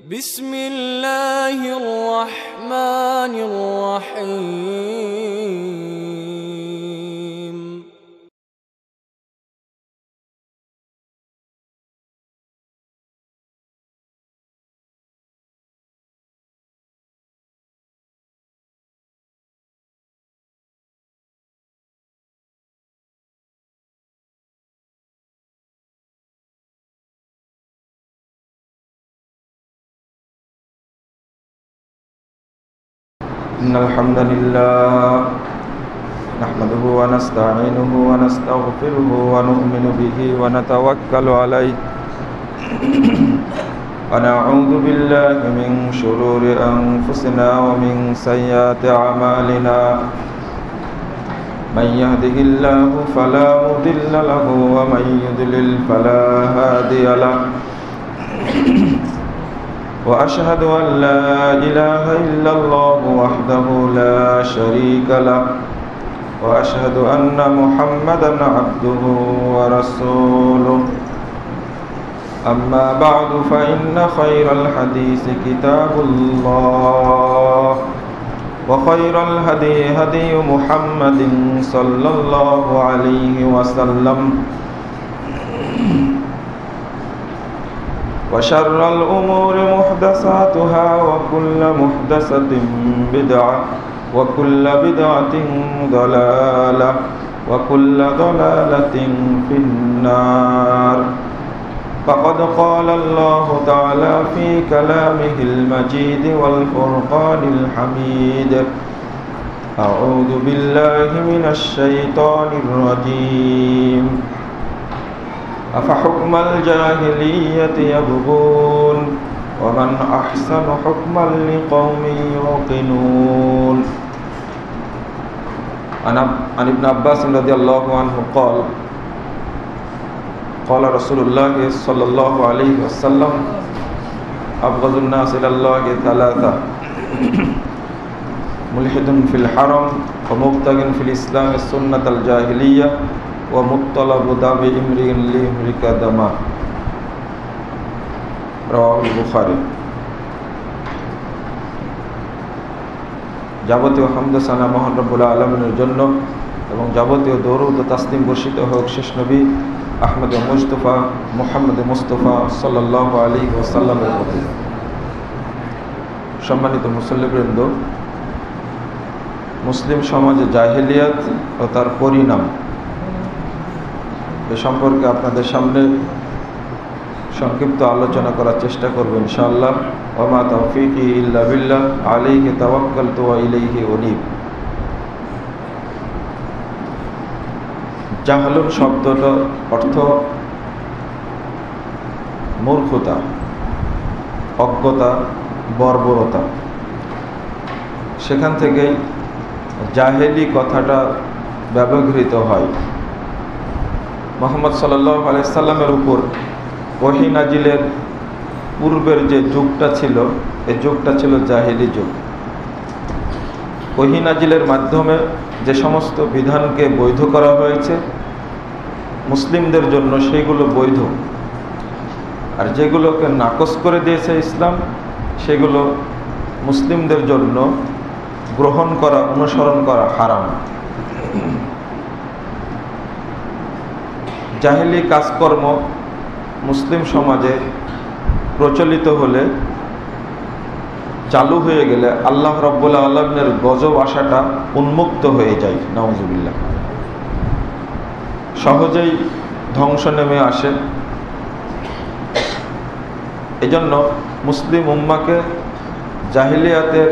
بسم الله الرحمن الرحيم إن الحمد لله نحمده ونستعينه ونستغفره ونؤمن به ونتوكل عليه ونعوذ بالله من شرور أنفسنا ومن سيئات أعمالنا من يهده الله فلا مضل له ومن يضلل فلا هادي له وأشهد أن لا إله إلا الله وحده لا شريك له وأشهد أن محمدا عبده ورسوله أما بعد فإن خير الحديث كتاب الله وخير الهدي هدي محمد صلى الله عليه وسلم وشر الأمور محدثاتها وكل محدثة بدعة وكل بدعة ضلالة وكل ضلالة في النار فقد قال الله تعالى في كلامه المجيد والفرقان الحميد أعوذ بالله من الشيطان الرجيم أفحكم الجاهلية يبغون ومن أحسن حكما لقوم يوقنون عن ابن عباس رضي الله عنه قال قال رسول الله صلى الله عليه وسلم أبغض الناس إلى الله ثلاثة ملحد في الحرم ومبتغ في الإسلام السنة الجاهلية ومطلب دم امرئ ليهلك دمه رواه البخاري। যাবতীয় হামদ সানা মহান রব্বুল আলামিনের জন্য এবং যাবতীয় দরুদ ও তাসলিম বর্ষিত হোক শেষ নবী আহমদ মুস্তাফা মুহাম্মদ মুস্তাফা সাল্লাল্লাহু আলাইহি ওয়াসাল্লামের প্রতি। সম্মানিত মুসল্লিবৃন্দ, মুসলিম সমাজে জাহেলিয়াত ও তার পরিণাম এ সম্পর্কে আপনাদের সামনে সংক্ষিপ্ত আলোচনা করার চেষ্টা করব ইনশাআল্লাহ। ওয়া মা তাওফীকি ইল্লা বিল্লাহ আলাইহি তাওয়াক্কালতু ওয়া ইলাইহি উনীব। জাহলুন শব্দটার অর্থ মূর্খতা, অজ্ঞতা, বর্বরতা। সেখান থেকেই জাহেলি কথাটা ব্যবহৃত হয়। মুহাম্মদ সাল্লাল্লাহু আলাইহি সাল্লামের উপর ওহী নাজিলের পূর্বের যে যুগটা ছিল, এই যুগটা ছিল জাহেলি যুগ। ওহী নাজিলের মাধ্যমে যে সমস্ত বিধানকে বৈধ করা হয়েছে মুসলিমদের জন্য, সেগুলো বৈধ, আর যেগুলোকে নাকচ করে দিয়েছে ইসলাম, সেগুলো মুসলিমদের জন্য গ্রহণ করা, অনুসরণ করা হারাম। জাহেলি কাজকর্ম মুসলিম সমাজে প্রচলিত হলে, চালু হয়ে গেলে আল্লাহ রাব্বুল আলামিনের গজব আসাটা উন্মুক্ত হয়ে যায়। নাউজুবিল্লাহ। সহজেই ধ্বংস নেমে আসে। এজন্য মুসলিম উম্মাকে জাহেলিয়াতের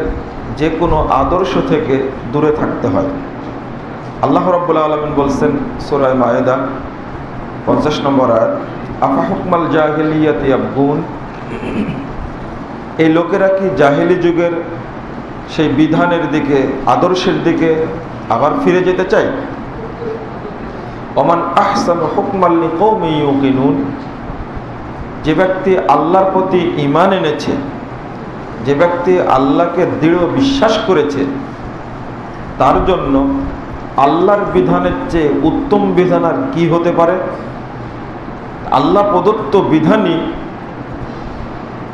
যে কোনো আদর্শ থেকে দূরে থাকতে হয়। আল্লাহ রাব্বুল আলামিন বলছেন সূরা মায়েদা 50 নম্বর আয়াত, আফা হুকমাল জাহিলিয়াতি ইয়াবগুন, এই লোকেরা কি জাহেলি যুগের সেই বিধানের দিকে, আদর্শের দিকে আবার ফিরে যেতে চায়? ওমান আহসানু হুকমান লিকওমি ইউকিনুন, যে ব্যক্তি আল্লাহর প্রতি ঈমান এনেছে, যে ব্যক্তি আল্লাহকে দৃঢ় বিশ্বাস করেছে, তার জন্য আল্লাহর বিধানের চেয়ে উত্তম বিধান আর কি হতে পারে? আল্লাহ প্রদত্ত বিধানই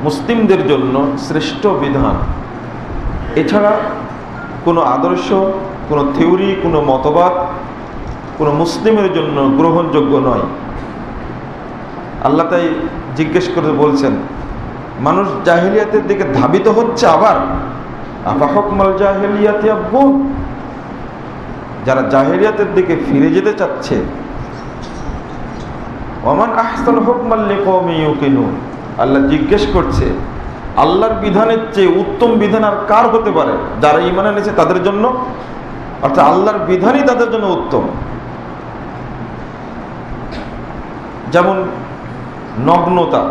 মুসলিমদের জন্য শ্রেষ্ঠ বিধান। এছাড়া কোনো আদর্শ, কোনো থিওরি, কোনো মতবাদ কোনো মুসলিমের জন্য গ্রহণযোগ্য নয়। আল্লাহ তাই জিজ্ঞেস করে বলছেন, মানুষ জাহেলিয়াতের দিকে ধাবিত হচ্ছে, আবার আফাহুকমাল জাহেলিয়াতি ইয়াবগুন, যারা জাহেলিয়াতের দিকে ফিরে যেতে চাচ্ছে, ওমান আহসানু হুকমান লিকওমিন ইউকিনুন, আল্লাহ জিজ্ঞেস করছে আল্লাহর বিধানের চেয়ে উত্তম বিধান আর কার হতে পারে? যারা ঈমান এনেছে তাদের জন্য, অর্থাৎ আল্লাহর বিধানই তাদের জন্য উত্তম। যেমন নগ্নতা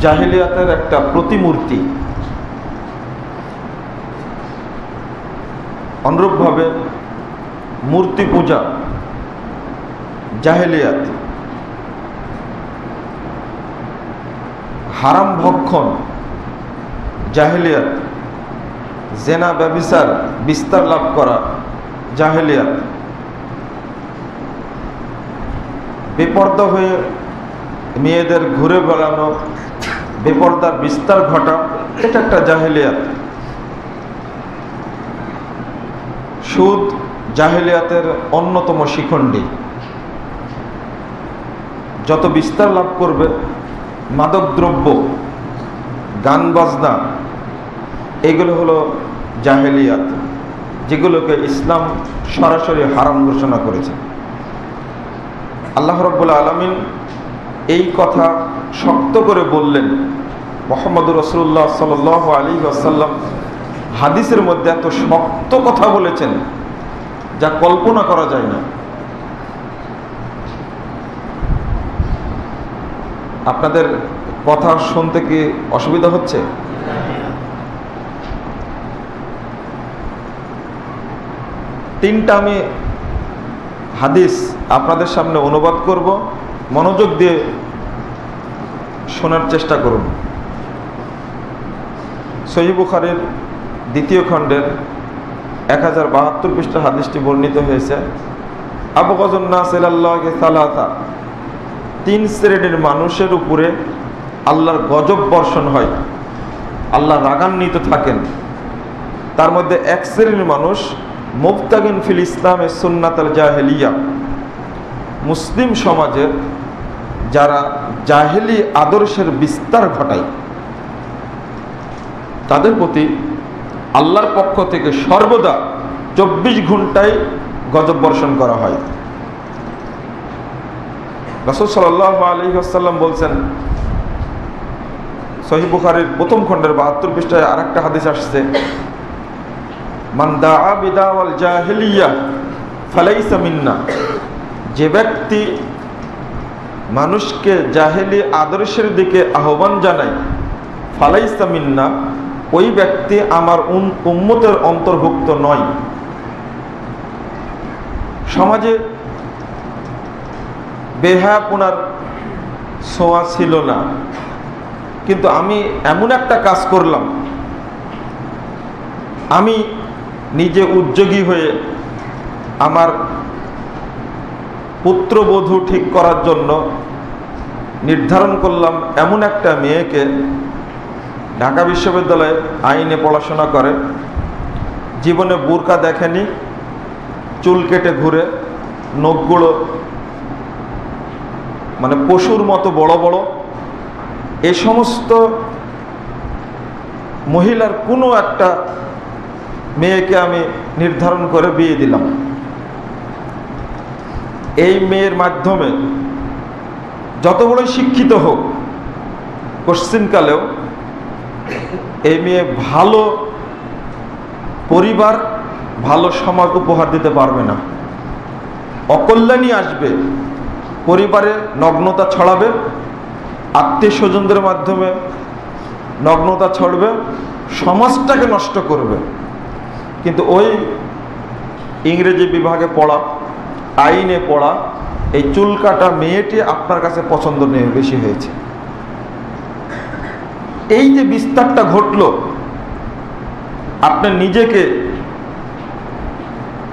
জাহেলিয়াতের একটা প্রতিমূর্তি, অনুরূপভাবে মূর্তি পূজা জাহেলিয়াত, হারাম ভক্ষণ জাহেলিয়াত, জেনা ব্যভিচার বিস্তার লাভ করা জাহেলিয়াত, বেপর্দা হয়ে মেয়েদের ঘুরে বেড়ানো, বেপর্দার বিস্তার ঘটা, এটা একটা জাহেলিয়াত। সুদ জাহেলিয়াতের অন্যতম শিখণ্ডী, যত বিস্তার লাভ করবে, মাদকদ্রব্য, গান বাজনা, এগুলো হলো জাহেলিয়াত, যেগুলোকে ইসলাম সরাসরি হারাম ঘোষণা করেছে। আল্লাহ রাব্বুল আলামিন এই কথা শক্ত করে বললেন। মুহাম্মদুর রাসূলুল্লাহ সাল্লাল্লাহু আলাইহি ওয়াসাল্লাম হাদিসের মধ্যে এত শক্ত কথা বলেছেন যা কল্পনা করা যায় না। আপনাদের কথা শুনতে কি অসুবিধা হচ্ছে? তিনটা আমি হাদিস আপনাদের সামনে অনুবাদ করব, মনোযোগ দিয়ে শোনার চেষ্টা করুন। সহিহ বুখারীর 2য় খণ্ডের 1072 পৃষ্ঠা হাদিসটি বর্ণিত হয়েছে। আবগাযুন নাস ইলাল্লাহি সালাসা, 3 শ্রেণীর মানুষের উপরে আল্লাহর গজব বর্ষণ হয়, আল্লাহ রাগান্বিত থাকেন। তার মধ্যে এক শ্রেণীর মানুষ মুবতাগিন ফিল ইসলামে সুন্নাতাল জাহেলিয়া, মুসলিম সমাজে যারা জাহেলি আদর্শের বিস্তার ঘটায়, তাদের প্রতি আল্লাহর পক্ষ থেকে সর্বদা 24 ঘন্টায় গজব বর্ষণ করা হয়। রাসূল সাল্লাল্লাহু আলাইহি ওয়াসাল্লাম বলছেন, সহিহ বুখারীর 1ম খণ্ডের 72 পৃষ্ঠায় আরেকটা হাদিস আসছে, মান দাআ বিদাওয়াল জাহেলিয়া ফালাইসা মিন্না, যে ব্যক্তি মানুষকে জাহেলি আদর্শের দিকে আহ্বান জানায়, ফালাইসা মিন্না, ওই ব্যক্তি আমার উম্মতের অন্তর্ভুক্ত নয়। সমাজে বেহায়াপনার ছোঁয়া ছিল না, কিন্তু আমি এমন একটা কাজ করলাম, আমি নিজে উদ্যোগী হয়ে আমার পুত্রবধূ ঠিক করার জন্য নির্ধারণ করলাম এমন একটা মেয়েকে, ঢাকা বিশ্ববিদ্যালয়ে আইনে পড়াশোনা করে, জীবনে বুরকা দেখেনি, চুল কেটে ঘুরে, নখগুলো মানে পশুর মতো বড় বড়, এ সমস্ত মহিলার কোনো একটা মেয়েকে আমি নির্ধারণ করে বিয়ে দিলাম। এই মেয়ের মাধ্যমে যত বড় শিক্ষিত হোক, কোশ্চিনকালেও এই মেয়ে ভালো পরিবার, ভালো সমাজ উপহার দিতে পারবে না, অকল্যাণী আসবে, পরিবারে নগ্নতা ছড়াবে, আত্মীয় স্বজনদের মাধ্যমে নগ্নতা ছড়বে, সমাজটাকে নষ্ট করবে। কিন্তু ওই ইংরেজি বিভাগে পড়া, আইনে পড়া, এই চুল কাটা মেয়েটি আপনার কাছে পছন্দ বেশি হয়েছে। এই যে বিস্তারটা ঘটল, আপনি নিজেকে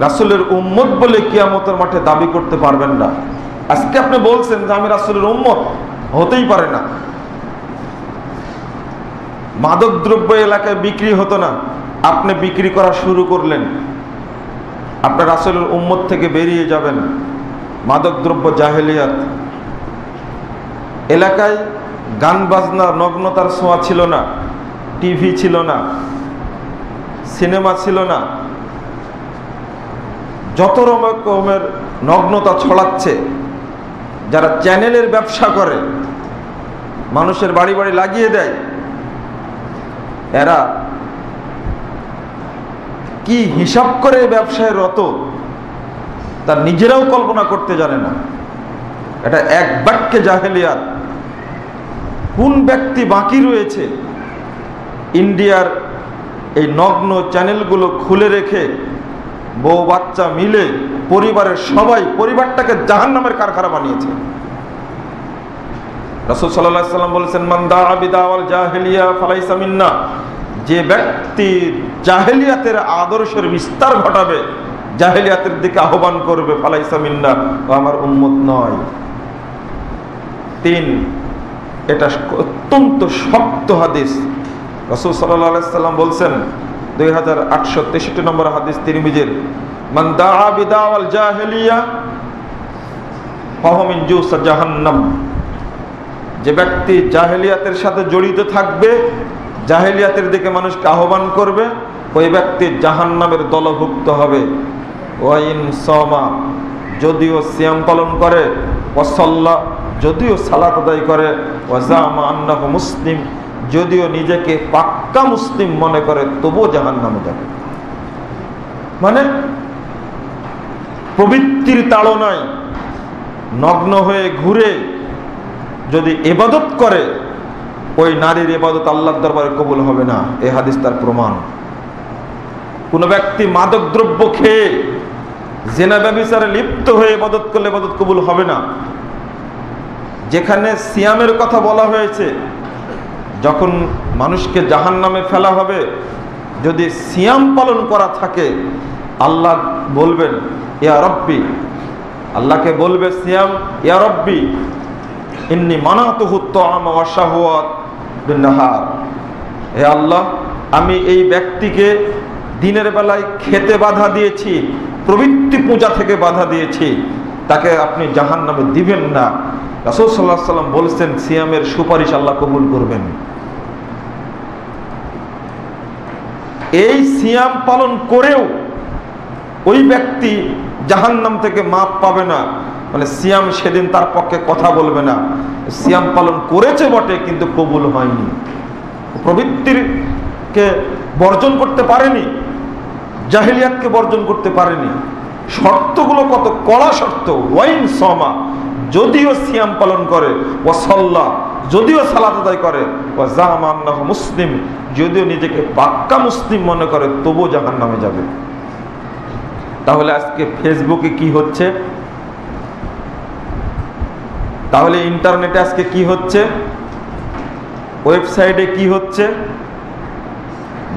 রাসূলের উম্মত বলে কিয়ামতের মাঠে দাবি করতে পারবেন না। আজকে আপনি বলছেন যে আমি রাসূলের উম্মত, হতেই পারে না। মাদকদ্রব্য এলাকায় বিক্রি হতো না, আপনি বিক্রি করা শুরু করলেন, আপনার রাসূলের উম্মত থেকে বেরিয়ে যাবেন। মাদকদ্রব্য জাহেলিয়াত। এলাকায় গান বাজনা নগ্নতার ছোঁয়া ছিল না, টিভি ছিল না, সিনেমা ছিল না। যত রকমের নগ্নতা ছড়াচ্ছে, যারা চ্যানেলের ব্যবসা করে, মানুষের বাড়ি বাড়ি লাগিয়ে দেয়, এরা কি হিসাব করে ব্যবসায় রত তা নিজেরাও কল্পনা করতে জানে না। এটা এক বাক্যে জাহেলিয়াত। কোন ব্যক্তি বাকি রয়েছে ইন্ডিয়ার এই নগ্ন চ্যানেলগুলো খুলে রেখে বউ বাচ্চা মিলে পরিবারের সবাই পরিবারটাকে জাহান্নামের কারখানা বানিয়েছে। রাসূল সাল্লাল্লাহু আলাইহি ওয়াসাল্লাম বলেছেন, মান দাআ বিদাওয়াল জাহেলিয়া ফালাইসা মিন্না, যে ব্যক্তি জাহেলিয়াতের আদর্শের বিস্তার ঘটাবে, জাহেলিয়াতের দিকে আহ্বান করবে, ফালাইসা মিন্না, ও আমার উম্মত নয়। 3, এটা অত্যন্ত শক্ত হাদিস। রাসূল সাল্লাল্লাহু আলাইহি ওয়াসাল্লাম বলছেন, 2863 নম্বর হাদিস তিরমিজির, মান দাআ বিদাওয়াল জাহেলিয়া ফাহুয়া মিন জুসা জাহান্নাম, যে ব্যক্তি জাহেলিয়াতের সাথে জড়িত থাকবে, জাহেলিয়াতের দিকে মানুষকে আহ্বান করবে, ওই ব্যক্তি জাহান্নামের দলভুক্ত হবে। ওয়াইন সামা, যদিও সিয়াম পালন করে, ওয়াসাল্লা, যদিও সালাত আদায় করে, ওয়াজামা আন্নাহু মুসলিম, যদিও নিজেকে পাক্কা মুসলিম মনে করে, তবুও জাহান্নামে যাবে। মানে প্রবৃত্তির তাড়নায় নগ্ন হয়ে ঘুরে যদি ইবাদত করে, ওই নারীর ইবাদত আল্লাহর দরবারে কবুল হবে না। এই হাদিস তার প্রমাণ। কোন ব্যক্তি মাদক দ্রব্য খেয়ে জিনা ব্যভিচারে লিপ্ত হয়ে ইবাদত করলে ইবাদত কবুল হবে না। যেখানে সিয়ামের কথা বলা হয়েছে, যখন মানুষকে জাহান্নামে ফেলা হবে, যদি সিয়াম পালন করা থাকে, আল্লাহ বলবেন ইয়া রব্বি, আল্লাহকে বলবে সিয়াম, ইয়া রব্বি ইন্নী মানাতুহু আত-তাআমা ওয়া শাহওয়াত বিন-নাহার, হে আল্লাহ, আমি এই ব্যক্তিকে দিনের বেলায় খেতে বাধা দিয়েছি, প্রবৃত্তি পূজা থেকে বাধা দিয়েছি, তাকে আপনি জাহান্নামে দিবেন না। রাসূল সাল্লাল্লাহু আলাইহি ওয়াসাল্লাম বলেছেন, সিয়ামের সুপারিশ আল্লাহ কবুল করবেন। এই সিয়াম পালন করেও ওই ব্যক্তি জাহান্নাম থেকে মাপ পাবে না। মানে সিয়াম সেদিন তার পক্ষে কথা বলবে না। সিয়াম পালন করেছে বটে, কিন্তু কবুল হয়নি, প্রবৃত্তিকে বর্জন করতে পারেনি, জাহেলিয়াতকে বর্জন করতে পারেনি। শর্তগুলো কত কড়া শর্ত। ওয়াইন সমা, যদিও সিয়াম পালন করে, ও সাল্লা, যদিও সালাত আদায় করে, ও জামা আন্নাহু মুসলিম, যদিও নিজেকে পাক্কা মুসলিম মনে করে, তবুও জাহান্নামে যাবে। তাহলে আজকে ফেসবুকে কি হচ্ছে, তাহলে ইন্টারনেটে আজকে কি হচ্ছে, ওয়েবসাইটে কি হচ্ছে?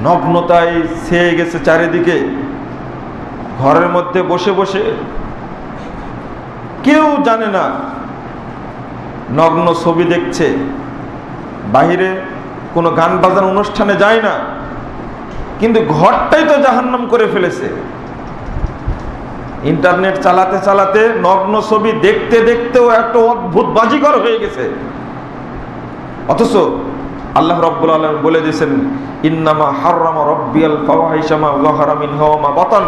নগ্নতায় ছেয়ে গেছে চারিদিকে। ঘরের মধ্যে বসে বসে কেউ জানে না, নগ্ন ছবি দেখছে, বাহিরে কোনো গান বাজার অনুষ্ঠানে যায় না, কিন্তু ঘরটাই তো জাহান্নাম করে ফেলেছে। ইন্টারনেট চালাতে চালাতে নগ্ন ছবি দেখতে দেখতেও একটা অদ্ভুত বাজিকর হয়ে গেছে। অথচ আল্লাহ রাব্বুল আলামিন বলে দিয়েছেন, ইন্নামা হাররামা রাব্বিয়াল ফাওয়াহিশা মা যাহারা মিনহা ওয়া মা বাতান।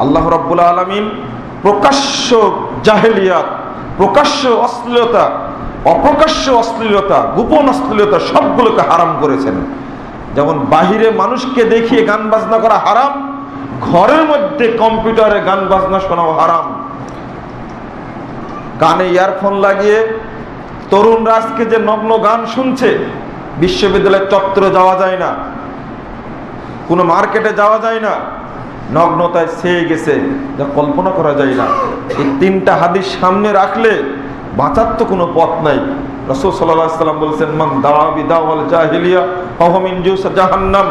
আল্লাহ রাব্বুল আলামিন প্রকাশ্য জাহেলিয়াত, প্রকাশ্য অশ্লীলতা, অপ্রকাশ্য অশ্লীলতা, গোপন অশ্লীলতা সবগুলোকে হারাম করেছেন। যেমন বাহিরে মানুষকে দেখিয়ে গান বাজনা করা হারাম, ঘরের মধ্যে কম্পিউটারে গান বাজনা শোনাও হারাম। কানে ইয়ারফোন লাগিয়ে তরুণরা আজকে যে নগ্ন গান শুনছে, বিশ্ববিদ্যালয়ের চত্বরে যাওয়া যায় না, কোনো মার্কেটে যাওয়া যায় না, নগ্নতায় ছেয়ে গেছে, যা কল্পনা করা যায় না। এই 3টা হাদিস সামনে রাখলে বাঁচার তো কোনো পথ নাই। রাসূল সাল্লাল্লাহু আলাইহি ওয়াসাল্লাম বলেছেন, মান দাআ বিদাওয়াল জাহিলিয়া ফাহুয়া মিন জুসা জাহান্নাম,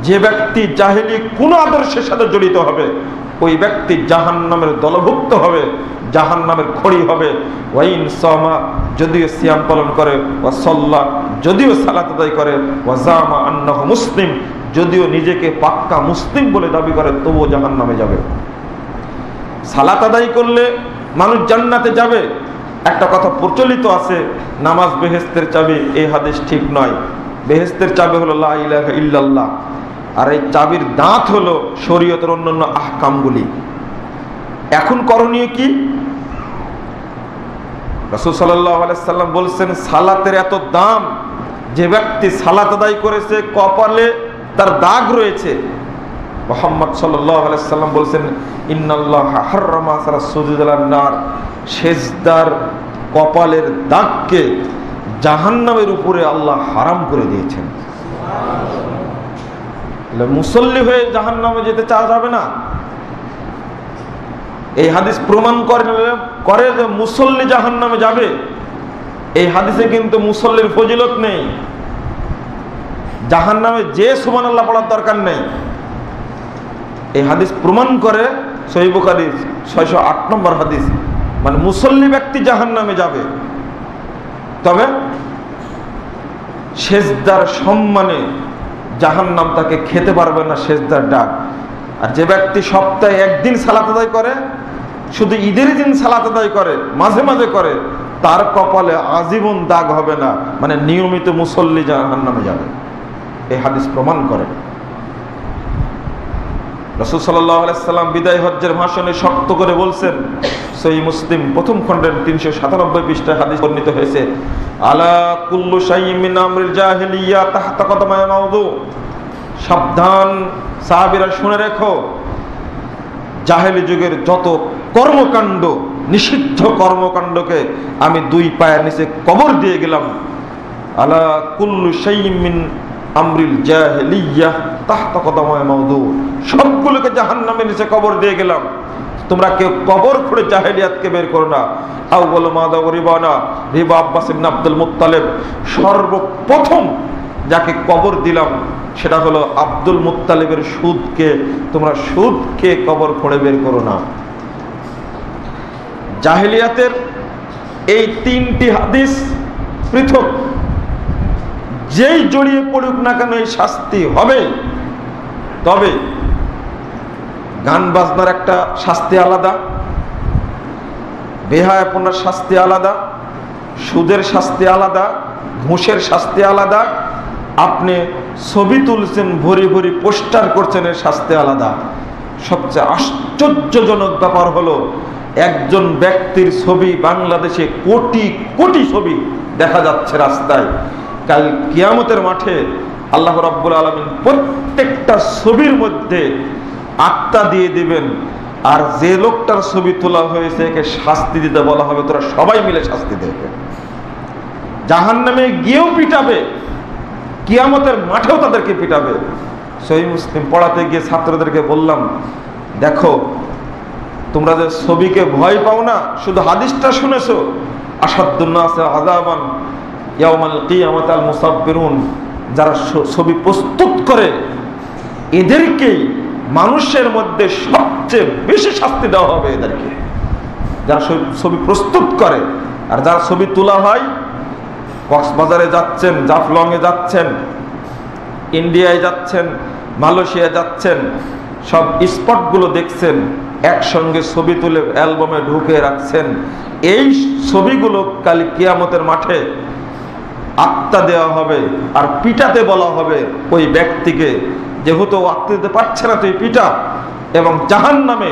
যে ব্যক্তি জাহেলি কোন আদর্শের সাথে জড়িত হবে, ওই ব্যক্তি জাহান্নামের দলভুক্ত হবে। জাহান্নামের খড়ি হবে। ওয়াইন সামা, যদিও সিয়াম পালন করে, ওয়া সাল্লা, যদিও সালাত আদায় করে, ওয়া জামা আন্নাহু মুসলিম, যদিও নিজেকে পাক্কা মুসলিম বলে দাবি করে, তবুও জাহান্নামে যাবে। সালাত আদায় করলে মানুষ জান্নাতে যাবে, একটা কথা প্রচলিত আছে, নামাজ বেহেশতের চাবি। এই হাদিস ঠিক নয়। বেহেশতের চাবি হলো লা ইলাহা ইল্লাল্লাহ, আর এই চাবির দাঁত হলো শরীয়তের অন্যান্য আহকামগুলি। এখন করণীয় কি? রাসূল সাল্লাল্লাহু আলাইহি সাল্লাম বলছেন, সালাতের এত দাম, যে ব্যক্তি সালাত আদায় করেছে কপালে তার দাগ রয়েছে। মুহাম্মদ সাল্লাল্লাহু আলাইহি সাল্লাম বলছেন, ইন্নাল্লাহা হাররামা সারা সুজুদাল নার, সেজদার কপালের দাগকে জাহান্নামের উপরে আল্লাহ হারাম করে দিয়েছেন। মুসল্লি হয়ে জাহান্নামে যেতে চাওয়া যাবে না। এই হাদিস প্রমাণ করে যে মুসল্লি জাহান্নামে যাবে। এই হাদিসে কিন্তু মুসল্লির ফজিলত নেই। জাহান্নামে যে সুবহানাল্লাহ পড়ার দরকার নেই। এই হাদিস প্রমাণ করে, সহিহ বুখারী 608 নম্বর হাদিস, মানে মুসল্লি ব্যক্তি জাহান্নামে যাবে, তবে সেজদার সম্মানে জাহান্নাম তাকে খেতে পারবে না, সেজদার ডাক। আর যে ব্যক্তি সপ্তাহে একদিন সালাত আদায় করে, শুধু ঈদের দিন সালাত আদায় করে, মাঝে মাঝে করে, তার কপালে আজীবন দাগ হবে না, মানে নিয়মিত মুসল্লি জাহান্নামে যাবে। এই হাদিস প্রমাণ করে। রাসূল সাল্লাল্লাহু আলাইহি সাল্লাম বিদায় হজ্জের ভাষণে শক্ত করে বলছেন, সহিহ মুসলিম প্রথম খণ্ডের 397 পৃষ্ঠায় হাদিস বর্ণিত হয়েছে, আলা কুল্লু শাইইন মিন আমরিল জাহিলিয়া তাহতা কদমায় মাউযু। সাবধান সাহাবীরা, শুনে রেখো, জাহেলি যুগের যত কর্মকাণ্ড, নিষিদ্ধ কর্মকাণ্ডকে আমি দুই পায়ের নিচে কবর দিয়ে গেলাম। আলা কুল্লু শাইইন মিন আমরিল জাহিলিয়া তাহতা কদমায় মাউযু, সবগুলোকে জাহান্নামের নিচে কবর দিয়ে গেলাম। তোমরা কেউ কবর খুঁড়ে জাহেলিয়াতকে বের করো না। আউয়াল মা দাও রিবানা, রিবা আব্বাস ইবনে আব্দুল মুত্তালিব, সর্বপ্রথম যাকে কবর দিলাম সেটা হলো আব্দুল মুত্তালিবের সুদকে। তোমরা সুদকে কবর খুঁড়ে বের করো না। জাহেলিয়াতের এই তিনটি হাদিস পৃথক, যেই জড়িয়ে পড়ুক না কেন এই শাস্তি হবে। তবে গান বাজনার একটা শাস্তি আলাদা, বেহায়াপনার শাস্তি আলাদা, সুদের শাস্তি আলাদা, ঘুষের শাস্তি আলাদা, আপনি ছবি তুলছেন, ভরি ভরি পোস্টার করছেন, এর শাস্তি আলাদা। সবচেয়ে আশ্চর্যজনক ব্যাপার হলো, একজন ব্যক্তির ছবি বাংলাদেশে কোটি কোটি ছবি দেখা যাচ্ছে রাস্তায়। কাল কিয়ামতের মাঠে আল্লাহ রাব্বুল আলামিন প্রত্যেকটা ছবির মধ্যে আত্মা দিয়ে দিবেন, আর যে লোকটার ছবি তোলা হয়েছে একে শাস্তি দিতে বলা হবে, তোরা সবাই মিলে শাস্তি দেবে। জাহান্নামে গিয়েও পিটাবে, কিয়ামতের মাঠেও তাদেরকে পিটাবে। সহিহ মুসলিম পড়াতে গিয়ে ছাত্রদেরকে বললাম, দেখো তোমরা যে ছবিকে ভয় পাও না, শুধু হাদিসটা শুনেছো, আসাদ্দুন নাস আযাবান ইয়াউমাল কিয়ামাত আল মুসাব্বিরুন, যারা ছবি প্রস্তুত করে এদেরকেই মানুষের মধ্যে সবচেয়ে বেশি শাস্তি দেওয়া হবে। এদেরকে যারা ছবি প্রস্তুত করে, আর যারা ছবি তোলা হয়, কক্সবাজারে যাচ্ছেন, জাফলংয়ে যাচ্ছেন, ইন্ডিয়ায় যাচ্ছেন, মালয়েশিয়া যাচ্ছেন, সব স্পটগুলো দেখছেন, একসঙ্গে ছবি তুলে অ্যালবামে ঢুকে রাখছেন। এই ছবিগুলো কাল কিয়ামতের মাঠে আত্মা দেওয়া হবে, আর পিটাতে বলা হবে ওই ব্যক্তিকে, যেহেতু আত্মা দিতে পারছে না তুই পিটা। এবং জাহান্নামে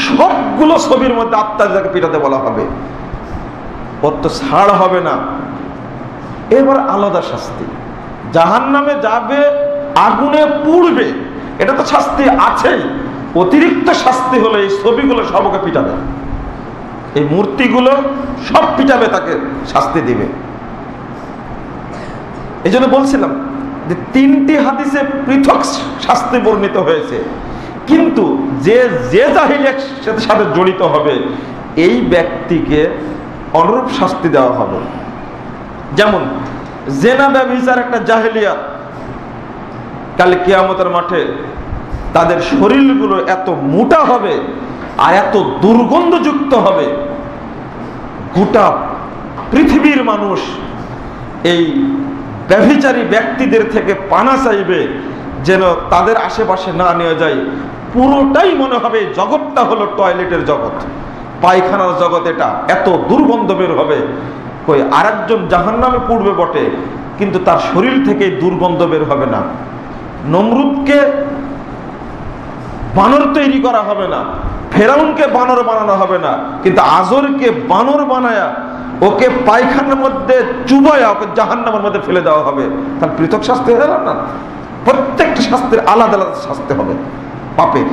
সবগুলো ছবির মধ্যে আত্মা দিতে পিটাতে বলা হবে, ওর তো ছাড় হবে না। এবার আলাদা শাস্তি, জাহান্নামে যাবে, আগুনে পুড়বে, এটা তো শাস্তি আছেই। অতিরিক্ত শাস্তি হলো এই ছবিগুলো সবকে পিটাবে, এই মূর্তিগুলো সব পিটাবে, তাকে শাস্তি দিবে। এই জন্য বলছিলাম যে তিনটি হাদিসে পৃথক শাস্তি বর্ণিত হয়েছে, কিন্তু যে যে জাহিলিয়াতের সাথে জড়িত হবে এই ব্যক্তিকে অনুরূপ শাস্তি দেওয়া হবে। যেমন জেনা ব্যভিচার একটা জাহিলিয়াত, কাল কিয়ামতের মাঠে তাদের শরীরগুলো এত মোটা হবে আর এত দুর্গন্ধযুক্ত হবে, গোটা পৃথিবীর মানুষ এই ব্যভিচারী ব্যক্তিদের থেকে পানা চাইবে, যেন তাদের আশেপাশে না নিয়ে যায়। পুরোটাই মনে হবে জগৎটা হলো টয়লেটের জগৎ, পায়খানার জগৎ। এটা এত দুর্গন্ধ বের হবে, কই আরেকজন জাহান্নামে পড়বে বটে, কিন্তু তার শরীর থেকে দুর্গন্ধ বের হবে না। নমরুদকে বানর তৈরি করা হবে না, ফেরাউনকে বানর বানানো হবে না, কিন্তু আজরকে বানর বানায়া ওকে পায়খানার মধ্যে চুবায়া ওকে জাহান্নামের মধ্যে ফেলে দেওয়া হবে। তার পৃথক শাস্তি হয়ে গেল না? প্রত্যেকটা শাস্তির আলাদা আলাদা শাস্তি হবে। পাপের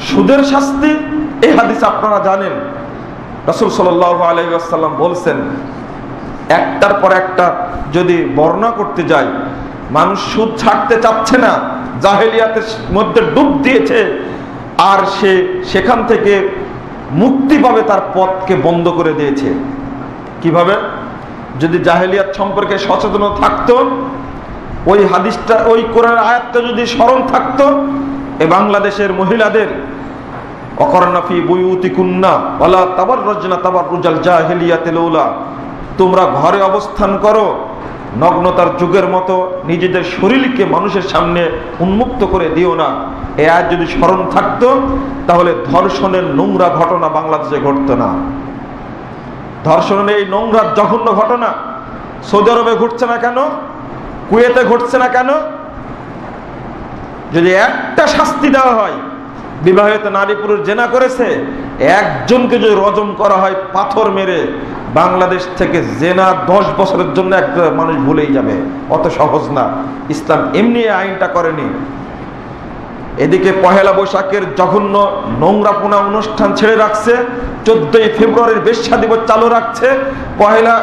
সুদের শাস্তি এই হাদিস আপনারা জানেন। রাসূল সাল্লাল্লাহু আলাইহি ওয়াসাল্লাম বলছেন, একটার পর একটা যদি বর্ণনা করতে যায়, মানুষ সুদ ছাড়তে চাচ্ছে না, জাহেলিয়াতের মধ্যে ডুব দিয়েছে, আর সে সেখান থেকে মুক্তি পাবে তার পথকে বন্ধ করে দিয়েছে। কিভাবে? যদি জাহেলিয়াত সম্পর্কে সচেতন থাকতো, ওই হাদিসটা, ওই কোরআনের আয়াতটা যদি স্মরণ থাকতো, এই বাংলাদেশের মহিলাদের অকরনা ফি বুয়ুতিকুন্না ওয়ালা তাবাররাজনা তাবাররুজাল জাহিলিয়াতিল উলা, তোমরা ঘরে অবস্থান করো নগ্নতার যুগের মতো, নিজেদের শরীরকে মানুষের সামনে উন্মুক্ত করে দিও না। এ আয়াত যদি স্মরণ থাকতো, তাহলে ধর্ষণের নোংরা ঘটনা বাংলাদেশে ঘটতো না। ধর্ষণের এই নোংরা জঘন্য ঘটনা সৌদি আরবে ঘটছে না কেন? কুয়েতে ঘটছে না কেন? যদি একটা শাস্তি দেওয়া হয়, বিবাহিত নারী পুরুষ জেনা করেছে, একজনকে যদি রজম করা হয় পাথর মেরে, বাংলাদেশ থেকে জেনা 10 বছরের জন্য একটা মানুষ ভুলেই যাবে। অত সহজ না, ইসলাম এমনি আইনটা করেনি। এদিকে পহেলা বৈশাখের জঘন্য নোংরাপোনা অনুষ্ঠান ছেড়ে রাখছে, 14ই ফেব্রুয়ারির বেশ্যা দিবস চালু রাখছে, পহেলা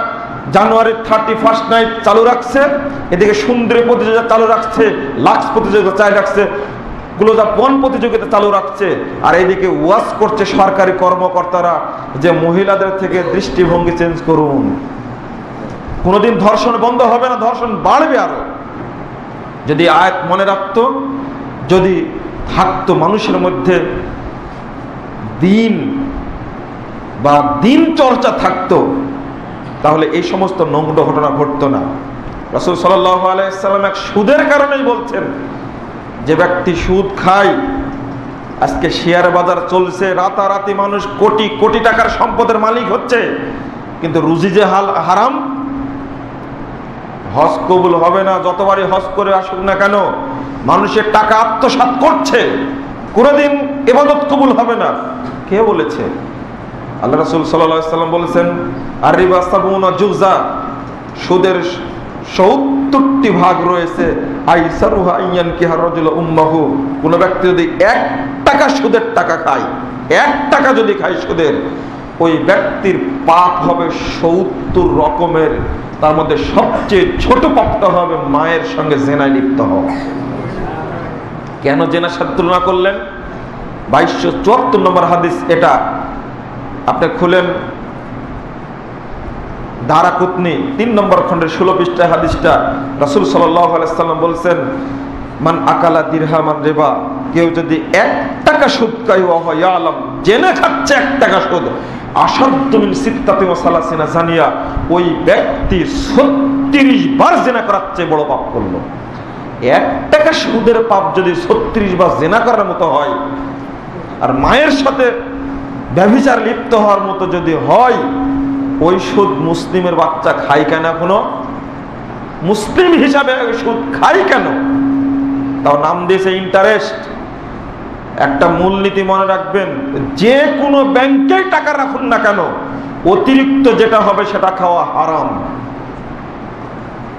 জানুয়ারির 31st নাইট চালু রাখছে, এদিকে সুন্দরী প্রতিযোগিতা চালু রাখছে, লাক্স প্রতিযোগিতা চালু রাখছে, গ্লোজাপ বন প্রতিযোগিতা চালু রাখছে, আর এদিকে ওয়াজ করছে সরকারি কর্মকর্তারা যে মহিলাদের থেকে দৃষ্টিভঙ্গি চেঞ্জ করুন। কোনোদিন ধর্ষণ বন্ধ হবে না, ধর্ষণ বাড়বে আরো। যদি আয়াত মনে রাখতো, যদি থাকতো মানুষের মধ্যে দিন বা দিন চর্চা থাকতো, তাহলে এই সমস্ত নোংরা ঘটনা ঘটতো না। রাসূল সাল্লাল্লাহু আলাইহি ওয়াসাল্লাম এক সুদের কারণেই বলছেন, যে ব্যক্তি সুদ খায়, আজকে শেয়ার বাজার চলছে, রাতারাতি মানুষ কোটি কোটি টাকার সম্পদের মালিক হচ্ছে, কিন্তু রুজি যে হারাম। হজ কবুল হবে না, যতবারই হজ করে আসুক না কেন, মানুষের টাকা আত্মসাৎ করছে, কোনোদিন ইবাদত কবুল হবে না। কে বলেছে? আল্লাহ রাসূল সাল্লাল্লাহু আলাইহি ওয়াসাল্লাম বলেছেন, আর রিবা সাবুনা জুজা, সুদের 70টি ভাগ রয়েছে। আইসারুহা আইয়ান কিহার রাজুল উম্মাহু, কোন ব্যক্তি যদি 1 টাকা সুদের টাকা খায়, 1 টাকা যদি খায় সুদের, ওই ব্যক্তির পাপ হবে 70 রকমের। তার মধ্যে সবচেয়ে ছোট পাপটা হবে মায়ের সঙ্গে জেনায় লিপ্ত হওয়া। কেন জেনার সাথে তুলনা করলেন? 2274 নম্বর হাদিস এটা। আপনি খুলেন দারাকুতনি 3 নম্বর খণ্ডের 16 পৃষ্ঠায় হাদিসটা। রাসূল সাল্লাল্লাহু আলাইহি ওয়াসাল্লাম বলছেন, মান আকালা দিরহামান রিবা, কেউ যদি 1 টাকা সুদ খায়, ওয়া হুয়া ইয়ালাম, জেনে খাচ্ছে 1 টাকা সুদ, আশাদ্দু মিন সিত্তাতি ওয়া সালাসিনা জানিয়া, ওই ব্যক্তি 36 বার জেনা করার চেয়ে বড় পাপ করলো। 1 টাকা সুদের পাপ যদি 36 বার জেনা করার মতো হয়, আর মায়ের সাথে ব্যভিচার লিপ্ত হওয়ার মতো যদি হয়, ওই সুদ মুসলিমের বাচ্চা খায় কেন? এখনো মুসলিম হিসাবে সুদ খায় কেন? তাও নাম দিয়েছে ইন্টারেস্ট। একটা মূলনীতি মনে রাখবেন, যে কোনো ব্যাংকে টাকা রাখুন না কেন, অতিরিক্ত যেটা হবে সেটা খাওয়া হারাম।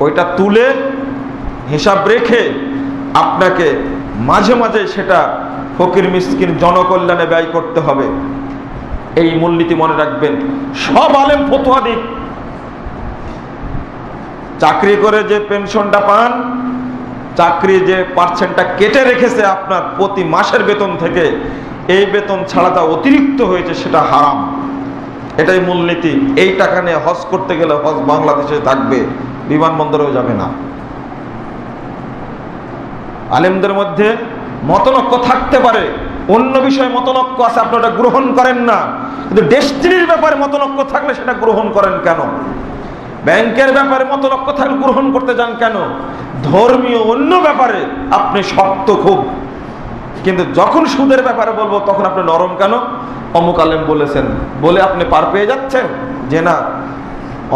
ওইটা তুলে হিসাব রেখে আপনাকে মাঝে মাঝে সেটা ফকির মিসকিন জনকল্যাণে ব্যয় করতে হবে। এই মূলনীতি মনে রাখবেন। সব আলেম ফতোয়া দিক, চাকরি করে যে পেনশনটা পান, চাকরি যে পার্সেন্টটা কেটে রেখেছে আপনার প্রতি মাসের বেতন থেকে, এই বেতন ছাড়া তা অতিরিক্ত হয়েছে, সেটা হারাম। এটাই মূলনীতি। এই টাকা নিয়ে হজ করতে গেলে হজ বাংলাদেশে থাকবে, বিমানবন্দরেও যাবে না। আলেমদের মধ্যে মতনৈক্য থাকতে পারে, অন্য বিষয়ে মতনৈক্য আছে, আপনি ওটা গ্রহণ করেন না, কিন্তু ডেস্টিনির ব্যাপারে মতনৈক্য থাকলে সেটা গ্রহণ করেন কেন? ব্যাংকের ব্যাপারে মতনৈক্য থাকলে গ্রহণ করতে যান কেন? ধর্মীয় অন্য ব্যাপারে আপনি শক্ত খুব, কিন্তু যখন সুদের ব্যাপারে বলবো তখন আপনি নরম কেন? অমুক আলেম বলেছেন বলে আপনি পার পেয়ে যাচ্ছেন? যে না,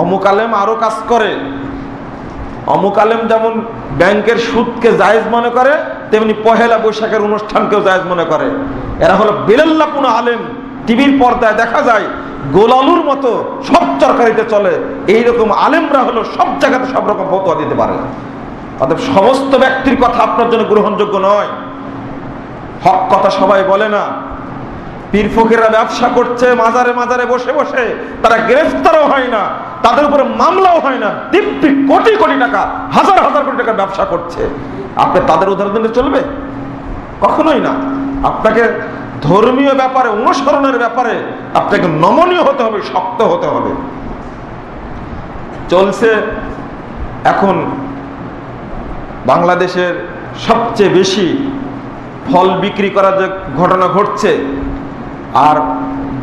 অমুক আলেম আরো কাজ করে। অমুক আলেম যেমন ব্যাংকের সুদকে জায়েজ মনে করে, তেমনি পহেলা বৈশাখের অনুষ্ঠানকেও জায়েজ মনে করে। এরা হলো বেলাল্লাপুনা আলেম। টিভির পর্দায় দেখা যায় গোলালুর মতো সব তরকারিতে চলে। এইরকম আলেমরা হলো সব জায়গাতে সব রকম ফতোয়া দিতে পারে। অতএব সমস্ত ব্যক্তির কথা আপনার জন্য গ্রহণযোগ্য নয়। হক কথা সবাই বলে না। পীর ফকিররা ব্যবসা করছে মাজারে মাজারে বসে বসে, তারা গ্রেফতারও হয় না, তাদের উপরে মামলাও হয় না, দিব্যি কোটি কোটি টাকা, হাজার হাজার কোটি টাকা ব্যবসা করছে। আপনি তাদের উদাহরণ দিলে চলবে? কখনোই না। আপনাকে ধর্মীয় ব্যাপারে, অনুসরণের ব্যাপারে আপনাকে নমনীয় হতে হবে, শক্ত হতে হবে। চলছে এখন বাংলাদেশের সবচেয়ে বেশি ফল বিক্রি করার যে ঘটনা ঘটছে, আর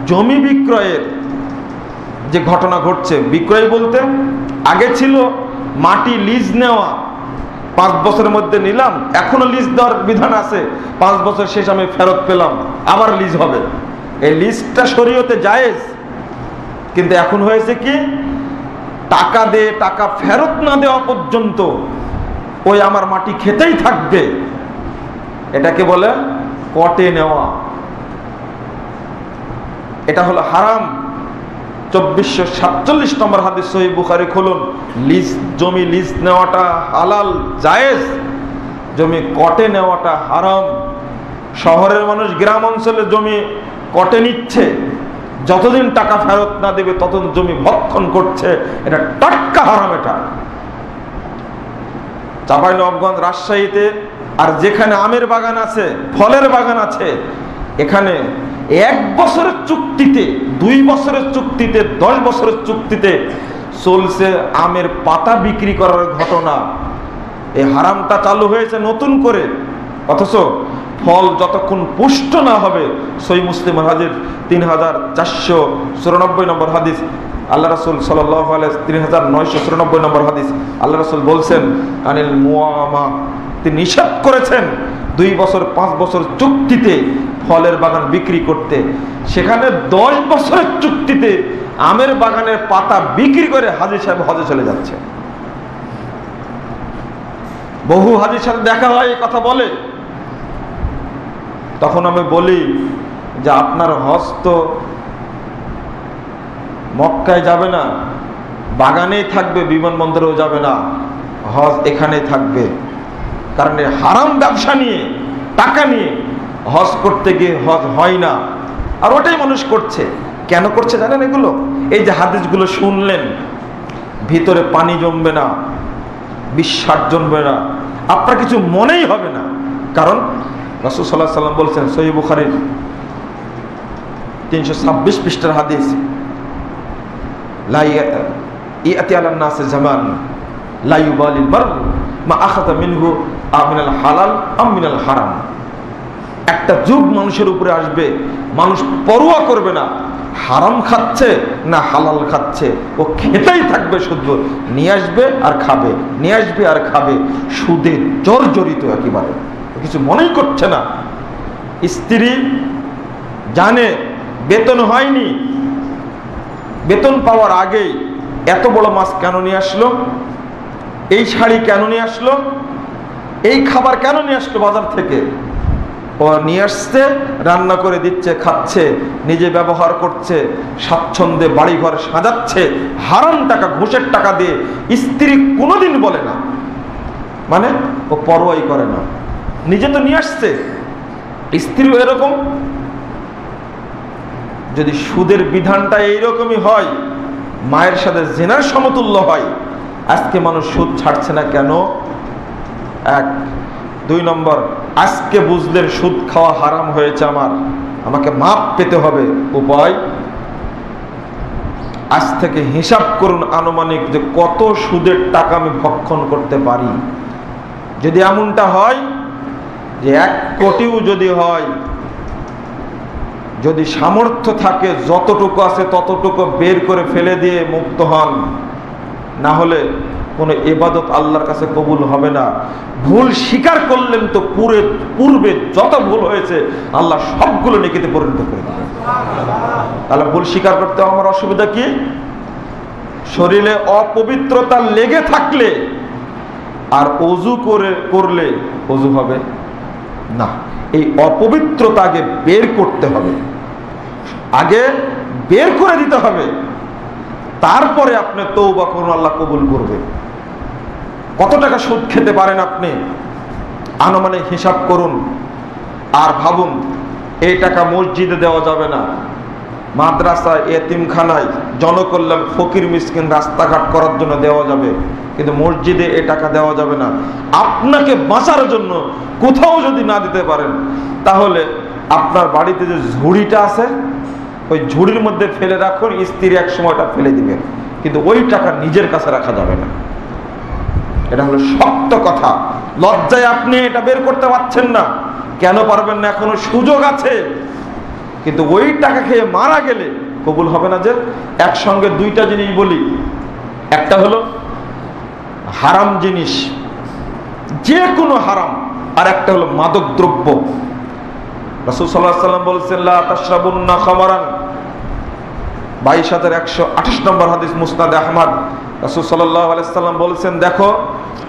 জমি বিক্রয়ের যে ঘটনা ঘটছে। বিক্রয় বলতে আগে ছিল মাটি লিজ নেওয়া, 5 বছরের মধ্যে নিলাম, এখনো লিজ দেওয়ার বিধান আছে, 5 বছর শেষ আমি ফেরত পেলাম, আবার লিজ হবে। এই লিজটা শরীয়তে জায়েজ, কিন্তু এখন হয়েছে কি, টাকা দিয়ে টাকা ফেরত না দেওয়া পর্যন্ত ওই আমার মাটি খেতেই থাকবে। এটাকে বলে কটে নেওয়া। এটা হলো হারাম। 2447 নম্বর হাদিস সহিহ বুখারী খুলুন। লিজ, জমি লিজ নেওয়াটা হালাল জায়েজ, জমি কটে নেওয়াটা হারাম। শহরের মানুষ গ্রাম অঞ্চলে জমি কটে নিচ্ছে, যতদিন টাকা ফেরত না দেবে ততদিন জমি ভক্ষণ করছে। এটা টাটকা হারাম। এটা চাঁপাইনবাবগঞ্জ, রাজশাহীতে আর যেখানে আমের বাগান আছে, ফলের বাগান আছে, এখানে 1 বছরের চুক্তিতে, 2 বছরের চুক্তিতে, 10 বছরের চুক্তিতে চলছে আমের পাতা বিক্রি করার ঘটনা। এই হারামটা চালু হয়েছে নতুন করে, অথচ ফল যতক্ষণ পুষ্ট না হবে, সহিহ মুসলিম হাদিস 3494 নম্বর হাদিস, আল্লাহ রাসূল সাল্লাল্লাহু আলাইহি 3994 নম্বর হাদিস, আল্লাহ রাসূল বলছেন আনিল মুআমা, তিনি নিষেধ করেছেন 2 বছর 5 বছর চুক্তিতে ফলের বাগান বিক্রি করতে। সেখানে 10 বছরের চুক্তিতে আমের বাগানের পাতা বিক্রি করে হাজী সাহেব হজে চলে যাচ্ছে। বহু হাজীর সাথে দেখা হয়, এই কথা বলে। তখন আমি বলি যে আপনার হজ তো মক্কায় যাবে না, বাগানেই থাকবে, বিমানবন্দরেও যাবে না, হজ এখানেই থাকবে। কারণ হারাম ব্যবসা নিয়ে, টাকা নিয়ে হজ করতে গিয়ে হজ হয় না। আর ওটাই মানুষ করছে। কেন করছে জানেন? এগুলো, এই যে হাদিসগুলো শুনলেন, ভিতরে পানি জমবে না, বিশ্বাস জমবে না, আপনার কিছু মনেই হবে না। কারণ রাসূল সাল্লাল্লাহু আলাইহি ওয়াসাল্লাম বলছেন, সহিহ বুখারীর 326 পৃষ্ঠার হাদিস, লা ইয়াতি আলান নাস জামান লা ইউবালিল মারউ মা আখাযা মিনহু আমিনাল হালাল আম মিনাল হারাম। একটা যুগ মানুষের উপরে আসবে, মানুষ পরোয়া করবে না হারাম খাচ্ছে না হালাল খাচ্ছে, ও খেতেই থাকবে, শুধু নিয়ে আসবে আর খাবে, নিয়ে আসবে আর খাবে, সুদে জর্জরিত একেবারে, কিছু মনেই করছে না। স্ত্রী জানে বেতন হয়নি, বেতন পাওয়ার আগেই এত বড় মাছ কেন নিয়ে আসলো, এই শাড়ি কেন নিয়ে আসলো, এই খাবার কেন নিয়ে আসলো বাজার থেকে, ও নিয়ে আসছে, রান্না করে দিচ্ছে, খাচ্ছে, নিজে ব্যবহার করছে, স্বাচ্ছন্দ্যে বাড়িঘর সাজাচ্ছে, হারাম টাকা, ঘুষের টাকা দিয়ে। স্ত্রী কোনোদিন বলে না, মানে ও পরোয়াই করে না, নিজে তো নিয়ে আসছে। স্ত্রীও এরকম। যদি সুদের বিধানটা এইরকমই হয়, মায়ের সাথে জিনার সমতুল্য হয়, আজকে মানুষ সুদ ছাড়ছে না কেন? 1। 2 নম্বর, আজকে বুঝলেন সুদ খাওয়া হারাম হয়েছে, আমাকে মাপ পেতে হবে। উপায়, আজ থেকে হিসাব করুন আনুমানিক যে কত সুদের টাকা আমি ভক্ষণ করতে পারি। যদি এমনটা হয় যে 1 কোটিও যদি হয়, যদি সামর্থ্য থাকে যতটুকু আছে ততটুকু বের করে ফেলে দিয়ে মুক্ত হন, না হলে কোনো ইবাদত আল্লাহর কাছে কবুল হবে না। ভুল স্বীকার করলেন তো পূর্বে যত ভুল হয়েছে আল্লাহ সবগুলো নেকিতে পরিণত করে দেবেন। তাহলে ভুল স্বীকার করতে আমার অসুবিধা কি? শরীরে অপবিত্রতা লেগে থাকলে আর অজু করলে অজু হবে না। এই অপবিত্রতা আগে বের করতে হবে, আগে বের করে দিতে হবে, তারপরে আপনি তওবা করুন, আল্লাহ কবুল করবে। কত টাকা সুদ খেতে পারেন আপনি আনুমানিক হিসাব করুন, আর ভাবুন এই টাকা মসজিদে দেওয়া যাবে না, মাদ্রাসায়, এতিমখানায়, জনকল্যাণ, ফকির মিসকিন, রাস্তাঘাট করার জন্য দেওয়া যাবে, কিন্তু মসজিদে এ টাকা দেওয়া যাবে না। আপনাকে বাঁচার জন্য কোথাও যদি না দিতে পারেন, তাহলে আপনার বাড়িতে যে ঝুড়িটা আছে ওই ঝুড়ির মধ্যে ফেলে রাখুন, স্ত্রী এক সময়টা ফেলে দিবে, কিন্তু ওই টাকা নিজের কাছে রাখা যাবে না। এটা হলো শক্ত কথা। লজ্জায় আপনি এটা বের করতে পারছেন না। কেন পারবেন না? এখনো সুযোগ আছে। কিন্তু ওই টাকা খেয়ে মারা গেলে কবুল হবে না। যে একসঙ্গে দুইটা জিনিস বলি, একটা হলো হারাম জিনিস, যে কোনো হারাম, আর একটা হলো মাদক দ্রব্য। রাসূল সাল্লাল্লাহু আলাইহি ওয়াসাল্লাম বলেছেন লা তাশরাবুন্না খামারান, 22128 নম্বর হাদিস, মুসনাদ আহমদ। রাসূল সাল্লাল্লাহু আলাইহি ওয়াসাল্লাম বলেছেন, দেখো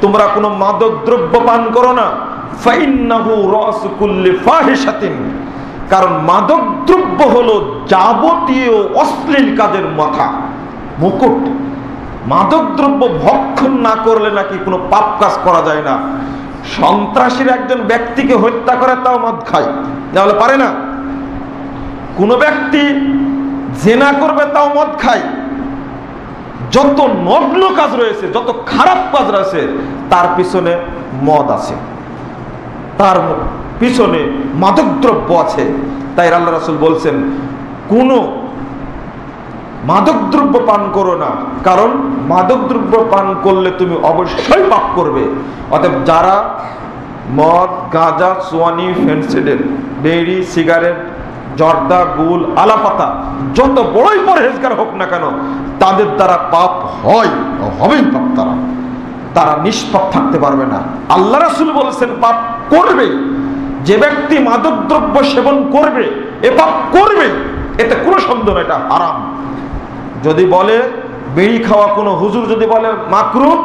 তোমরা কোনো মাদক দ্রব্য পান করো না, ফাইন্নাহু রাসু কুল্লি ফাহিশাতিন, কারণ মাদক দ্রব্য হলো যাবতীয় অশ্লীল কাজের মাথা, মুকুট। মাদক দ্রব্য ভক্ষণ না করলে নাকি কোনো পাপ কাজ করা যায় না। সন্ত্রাসীর একজন ব্যক্তিকে হত্যা করে তাও মদ খায়, তাহলে পারে না। কোন ব্যক্তি জেনা করবে তাও মদ খায়। যত নগ্ন কাজ রয়েছে, যত খারাপ কাজ রয়েছে, তার পিছনে মদ আছে, তার পিছনে মাদকদ্রব্য আছে। তাই আল্লাহ রাসূল বলছেন কোন মাদকদ্রব্য পান করো না, কারণ মাদকদ্রব্য পান করলে তুমি অবশ্যই পাপ করবে। অতএব যারা মদ, গাঁজা, সোয়ানি, ফেন্সিডিল, বিড়ি, সিগারেট, জর্দা, গুল, আলাপাতা, যত বড়ই পরহেজগার হোক না কেন, তাদের দ্বারা পাপ হয়, হবেই পাপ। তারা নিষ্পাপ থাকতে পারবে না। আল্লাহ রাসূল বলেছেন পাপ করবে। যে ব্যক্তি মাদকদ্রব্য সেবন করবে এ পাপ করবে, এতে কোনো সন্দেহ নেই, এটা হারাম। যদি বলে বিড়ি খাওয়া কোনো হুজুর যদি বলে মাকরুহ,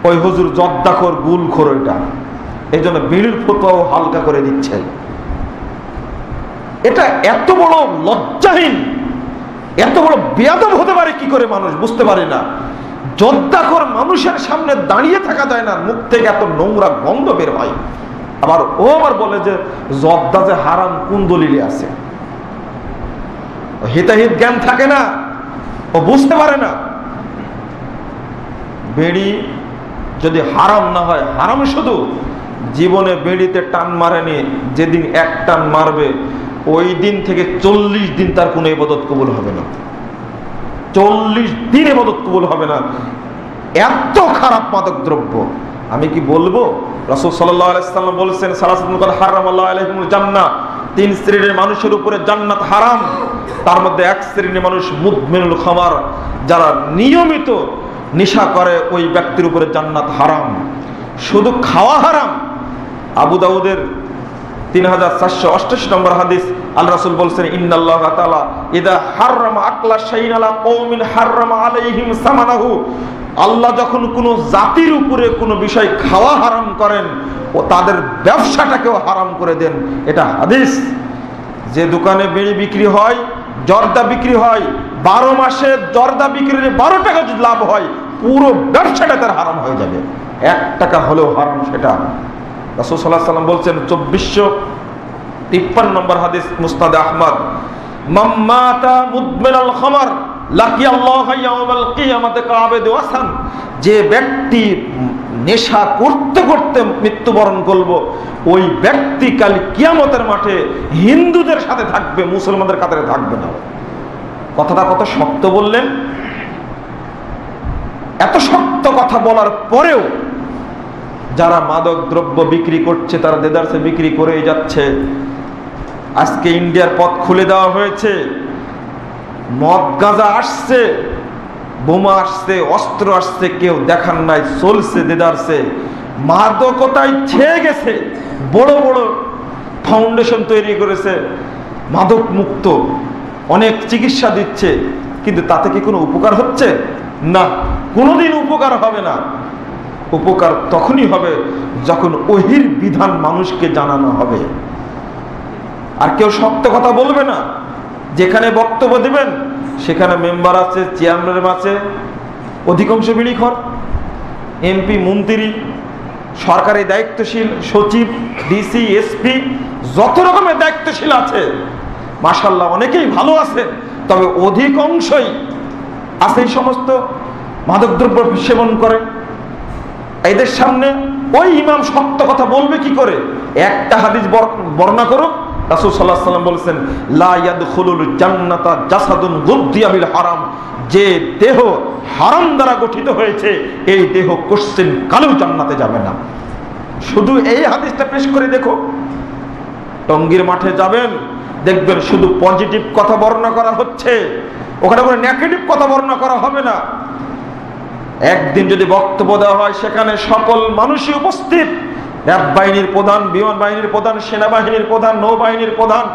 ওই হুজুর জর্দাখোর, গুলখোর, এটা এই জন্য বিড়ির ফতোয়াও হালকা করে দিচ্ছেন। এটা এত বড় লজ্জাহীন, এত বড় বেয়াদব হতে পারে কি করে মানুষ বুঝতে পারে না। জর্দাখোর মানুষের সামনে দাঁড়িয়ে থাকা যায় না, মুখ থেকে এত নোংরা গন্ধ বের হয়। আবার ও আবার বলে যে জর্দা যে হারাম কোন দলিলে আছে। হিতাহিত জ্ঞান থাকে না, ও বুঝতে পারে না। বিড়ি যদি হারাম না হয়, হারাম শুধু জীবনে বিড়িতে টান মারেনি, যেদিন এক টান মারবে ওই দিন থেকে 40 দিন তার কোনো ইবাদত কবুল হবে না। 40 দিন ইবাদত কবুল হবে না, এত খারাপ মাদক দ্রব্য। আমি কি বলবো? রাসূল সাল্লাল্লাহু আলাইহি ওয়াসাল্লাম বলেছেন সালাসাতুন কাদ হারামাল্লাহু আলাইহিমুল জান্নাহ, 3 শ্রেণীর মানুষের উপরে জান্নাত হারাম। তার মধ্যে এক শ্রেণীর মানুষ মুদমিনুল খামার, যারা নিয়মিত নেশা করে, ওই ব্যক্তির উপরে জান্নাত হারাম। শুধু খাওয়া হারাম। আবু দাউদের 3488 নম্বর হাদিস, আল্লাহ রাসূল বলেছেন ইন্নাল্লাহা তাআলা ইযা হারামা আকলা শাইইন আলা কওমিন হারামা আলাইহিম সামানাহু, আল্লাহ যখন কোনো জাতির উপরে কোনো বিষয় খাওয়া হারাম করেন, ও তাদের ব্যবসাটাকেও হারাম করে দেন। এটা হাদিস। যে দোকানে বিড়ি বিক্রি হয়, জর্দা বিক্রি হয়, 12 মাসে জর্দা বিক্রির 12 টাকা যদি লাভ হয়, পুরো ব্যবসাটা তার হারাম হয়ে যাবে। 1 টাকা হলেও হারাম সেটা। রাসূল সাল্লাল্লাহু আলাইহি ওয়াসাল্লাম বলছেন 2453 নম্বর হাদিস, মুসনাদ আহমদ, মাম্মাতা মুদমিনাল খামার লাকিয়াল্লাহু ইয়াওমাল কিয়ামাতি কাবিদ ওয়াসান, যে ব্যক্তি নেশা করতে করতে মৃত্যুবরণ করবে, ওই ব্যক্তি কাল কিয়ামতের মাঠে হিন্দুদের সাথে থাকবে, মুসলমানদের কাতারে থাকবে না। কথাটা কত শক্ত বললেন। এত শক্ত কথা বলার পরেও যারা মাদক দ্রব্য বিক্রি করছে, তারা দেদারসে বিক্রি করেই যাচ্ছে। আজকে ইন্ডিয়ার পথ খুলে দেওয়া হয়েছে, মদ গাঁজা আসছে, বোমা আসছে, অস্ত্র আসছে, কেউ দেখার নাই, চলছে দেদারছে। মাদকতায় ছেয়ে গেছে, বড় বড় ফাউন্ডেশন তৈরি করেছে মাদক মুক্ত, অনেক চিকিৎসা দিচ্ছে, কিন্তু তাতে কি কোনো উপকার হচ্ছে? না, কোনোদিন উপকার হবে না। উপকার তখনই হবে যখন ওহির বিধান মানুষকে জানানো হবে। আর কেউ শক্ত কথা বলবে না। যেখানে বক্তব্য দিবেন সেখানে মেম্বার আছে, চেয়ারম্যান আছে, অধিকাংশ বিড়িখর, এমপি, মন্ত্রী, সরকারি দায়িত্বশীল, সচিব, ডিসি, এসপি, যত রকমের দায়িত্বশীল আছে, মাশাআল্লাহ অনেকেই ভালো আছে, তবে অধিকাংশই আছে এই সমস্ত মাদকদ্রব্য সেবন করে। এদের সামনে ওই ইমাম শক্ত কথা বলবে কি করে? একটা হাদিস বর্ণনা করুক, রাসূল সাল্লাল্লাহু আলাইহি ওয়াসাল্লাম বলেছেন, লা ইয়াদখুলুল জান্নাতা জাসাদুন গুদ্দিয়া বিল হারাম, যে দেহ হারাম দ্বারা গঠিত হয়েছে এই দেহ কোশ্চেন কালেও জান্নাতে যাবে না। শুধু এই হাদিসটা পেশ করে দেখো। টঙ্গীর মাঠে যাবেন, দেখবেন শুধু পজিটিভ কথা বর্ণনা করা হচ্ছে, ওখানে কোনো নেগেটিভ কথা বর্ণনা করা হবে না। একদিন যদি বক্তব্য দেওয়া হয়, সেখানে সকল মানুষই উপস্থিত, র্যাব বাহিনীর প্রধান, বিমান বাহিনীর প্রধান, সেনাবাহিনীর প্রধান, নৌবাহিনীর প্রধান,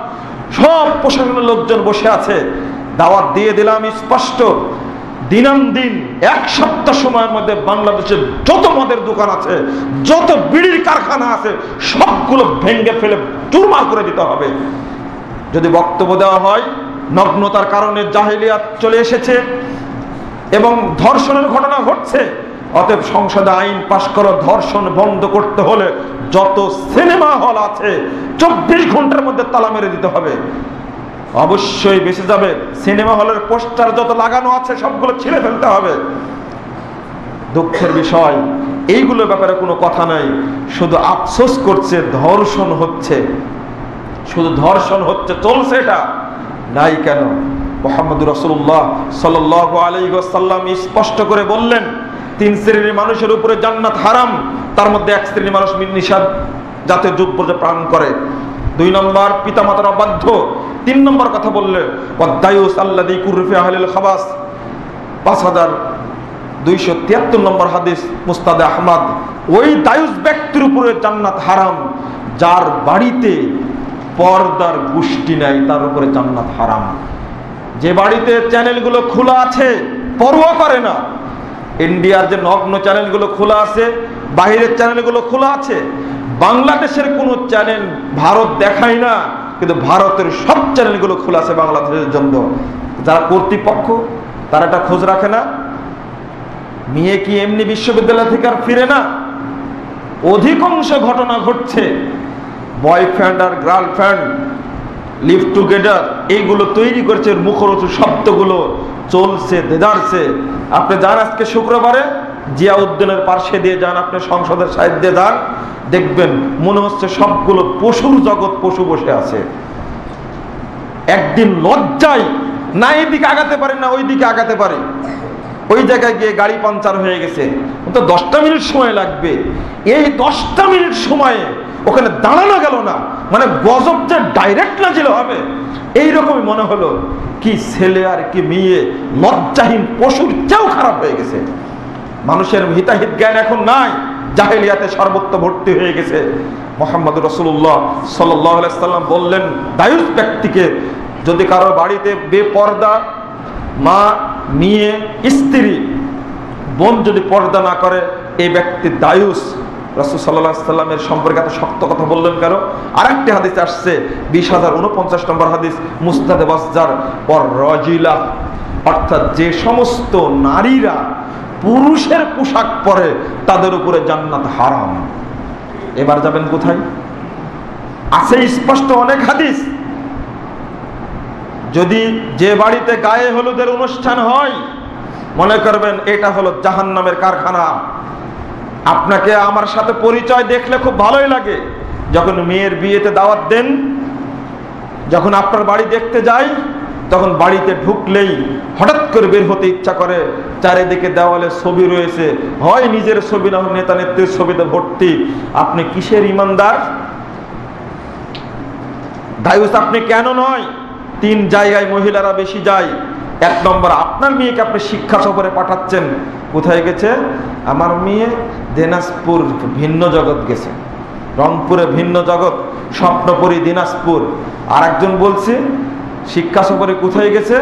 সব প্রশাসনের লোকজন বসে আছে। দাওয়াত দিয়ে দিলাম স্পষ্ট, দিনান্দিন 1 সপ্তাহ সময়ের মধ্যে বাংলাদেশের যত মদের দোকান আছে, যত বিড়ির কারখানা আছে, সবগুলো ভেঙে ফেলে চুরমার করে দিতে হবে। যদি বক্তব্য দেওয়া হয় নগ্নতার কারণে জাহেলিয়াত চলে এসেছে এবং ধর্ষণের ঘটনা ঘটছে, অতএব সংসদে আইন পাশ করো, ধর্ষণ বন্ধ করতে হলে যত সিনেমা হল আছে 24 ঘন্টার মধ্যে তালা মেরে দিতে হবে। অবশ্যই বেঁচে যাবে। সিনেমা হলের পোস্টার যত লাগানো আছে সবগুলো ছিঁড়ে ফেলতে হবে। দুঃখের বিষয়, এইগুলোর ব্যাপারে কোনো কথা নাই, শুধু আফসোস করছে ধর্ষণ হচ্ছে, শুধু ধর্ষণ হচ্ছে, চলছে। এটা নাই কেন? মুহাম্মদুর রাসূলুল্লাহ সাল্লাল্লাহু আলাইহি ওয়াসাল্লাম স্পষ্ট করে বললেন, 3 শ্রেণীর মানুষের উপরে জান্নাত হারাম, তার মধ্যে 1 শ্রেণীর মানুষ নিষাদ জাতীয় যুদ্ধ পান করে, 2 নম্বর পিতামাতার অবাধ্য, 3 নম্বর কথা বললে ওয়াদায়ুস আল্লাযী কুরফি আহলিল খাবাস, 5273 নম্বর হাদিস মুস্তাদে আহমদ। ওই দায়ুস ব্যক্তির উপরে জান্নাত হারাম, যার বাড়িতে পর্দার গোষ্ঠী নাই তার উপরে জান্নাত হারাম। যে বাড়িতে চ্যানেলগুলো খোলা আছে, পরোয়া করে না, ইন্ডিয়ার যে নগ্ন চ্যানেলগুলো খোলা আছে, বাইরের চ্যানেলগুলো খোলা আছে, বাংলাদেশের কোনো চ্যানেল ভারত দেখায় না, কিন্তু ভারতের সব চ্যানেলগুলো খোলা আছে বাংলাদেশের জন্য। যারা কর্তৃপক্ষ তারা এটা খোঁজ রাখে না। মেয়ে কি এমনি বিশ্ববিদ্যালয় থেকে আর ফিরে না? অধিকাংশ ঘটনা ঘটছে বয়ফ্রেন্ড আর গার্লফ্রেন্ড লিভ টুগেদার, এইগুলো তৈরি করছে, মুখরোচক শব্দগুলো চলছে দেদারছে। আপনি যান আজকে শুক্রবারে জিয়াউদ্দিনের পার্শ্বে দিয়ে যান, আপনি সংসদের সাইড দিয়ে যান, দেখবেন মনে হচ্ছে সবগুলো পশুর জগৎ, পশু বসে আছে। একদিন লজ্জায় না এইদিকে আগাতে পারে না ওইদিকে আগাতে পারে, ওই জায়গায় গিয়ে গাড়ি পাঞ্চার হয়ে গেছে, তো 10টা মিনিট সময় লাগবে। এই 10টা মিনিট সময়ে ওখানে দাঁড়ানো গেল না, মানে গজব যে ডাইরেক্ট নাজিল হবে এইরকমই মনে হলো। কি ছেলে আর কি মেয়ে, লজ্জাহীন পশুর চেয়েও খারাপ হয়ে গেছে। মানুষের হিতাহিত জ্ঞান এখন নাই, জাহেলিয়াতে সর্বত্র ভর্তি হয়ে গেছে। মুহাম্মদুর রাসূলুল্লাহ সাল্লাল্লাহু আলাইহি সাল্লাম বললেন, দায়ুস ব্যক্তিকে, যদি কারো বাড়িতে বেপর্দা মা, মেয়ে, স্ত্রী, বোন যদি পর্দা না করে, এই ব্যক্তি দায়ুস। রাসূল সাল্লাল্লাহু আলাইহি সাল্লামের সম্পর্কে এত শক্ত কথা বললেন কেন? আরেকটি হাদিস আসছে 20049 নম্বর হাদিস মুসনাদে বাজ্জার, পর রাজিলা, অর্থাৎ যে সমস্ত নারীরা পুরুষের পোশাক পরে তাদের উপরে জান্নাত হারাম। এবার যাবেন কোথায়? আছে স্পষ্ট অনেক হাদিস। যদি যে বাড়িতে গায়ে হলুদের অনুষ্ঠান হয়, মনে করবেন এটা হলো জাহান্নামের কারখানা। আপনাকে আমার সাথে পরিচয় দেখলে খুব ভালোই লাগে। যখন মেয়ের বিয়েতে দাওয়াত দেন, যখন আপনার বাড়ি দেখতে যাই, তখন বাড়িতে ঢুকলেই হঠাৎ করে বের হতে ইচ্ছা করে। চারিদিকে দেওয়ালে ছবি রয়েছে, হয় নিজের ছবি না হয় নেতা নেত্রীর ছবিতে ভর্তি। আপনি কিসের ইমানদার? দায়ুস আপনি কেন নয়? 3 জায়গায় মহিলারা বেশি যায়। 1 নম্বর, আপনার মেয়েকে আপনি শিক্ষা সফরে পাঠাচ্ছেন। কোথায় গেছে? আমার মেয়ে দিনাজপুর ভিন্ন জগৎ গেছে, রংপুরে ভিন্ন জগৎ, স্বপ্নপুরী দিনাজপুর। আর একজন বলছে শিক্ষা সফরে কোথায় গেছে?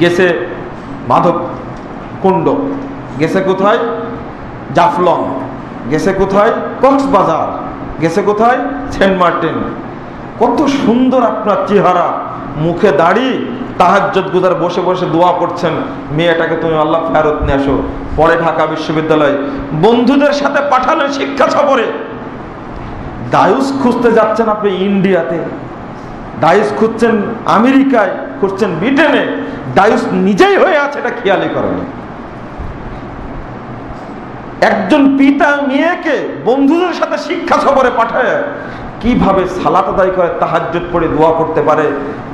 গেছে মাধব কুণ্ড, গেছে কোথায়? জাফলং, গেছে কোথায়? কক্সবাজার, গেছে কোথায়? Saint Martin. কত সুন্দর আপনার চেহারা, মুখে দাড়ি, তাহাজ্জুদ গুজার বসে বসে দোয়া করছেন, মেয়েটাকে তুমি আল্লাহ ফেরত নিয়ে আসো। পরে ঢাকা বিশ্ববিদ্যালয় বন্ধুদের সাথে পাঠালেন শিক্ষা সফরে। দায়ুস খুঁজতে যাচ্ছেন আপনি ইন্ডিয়াতে, দায়ুস খুঁজছেন আমেরিকায়, খুঁজছেন ব্রিটেনে, দায়ুস নিজেই হয়ে আছে, এটা খেয়ালই করেনি। একজন পিতা মেয়েকে বন্ধুদের সাথে শিক্ষা সফরে পাঠায় কিভাবে সালাত আদায় করে, তাহাজ্জুদ পড়ে দোয়া করতে পারে?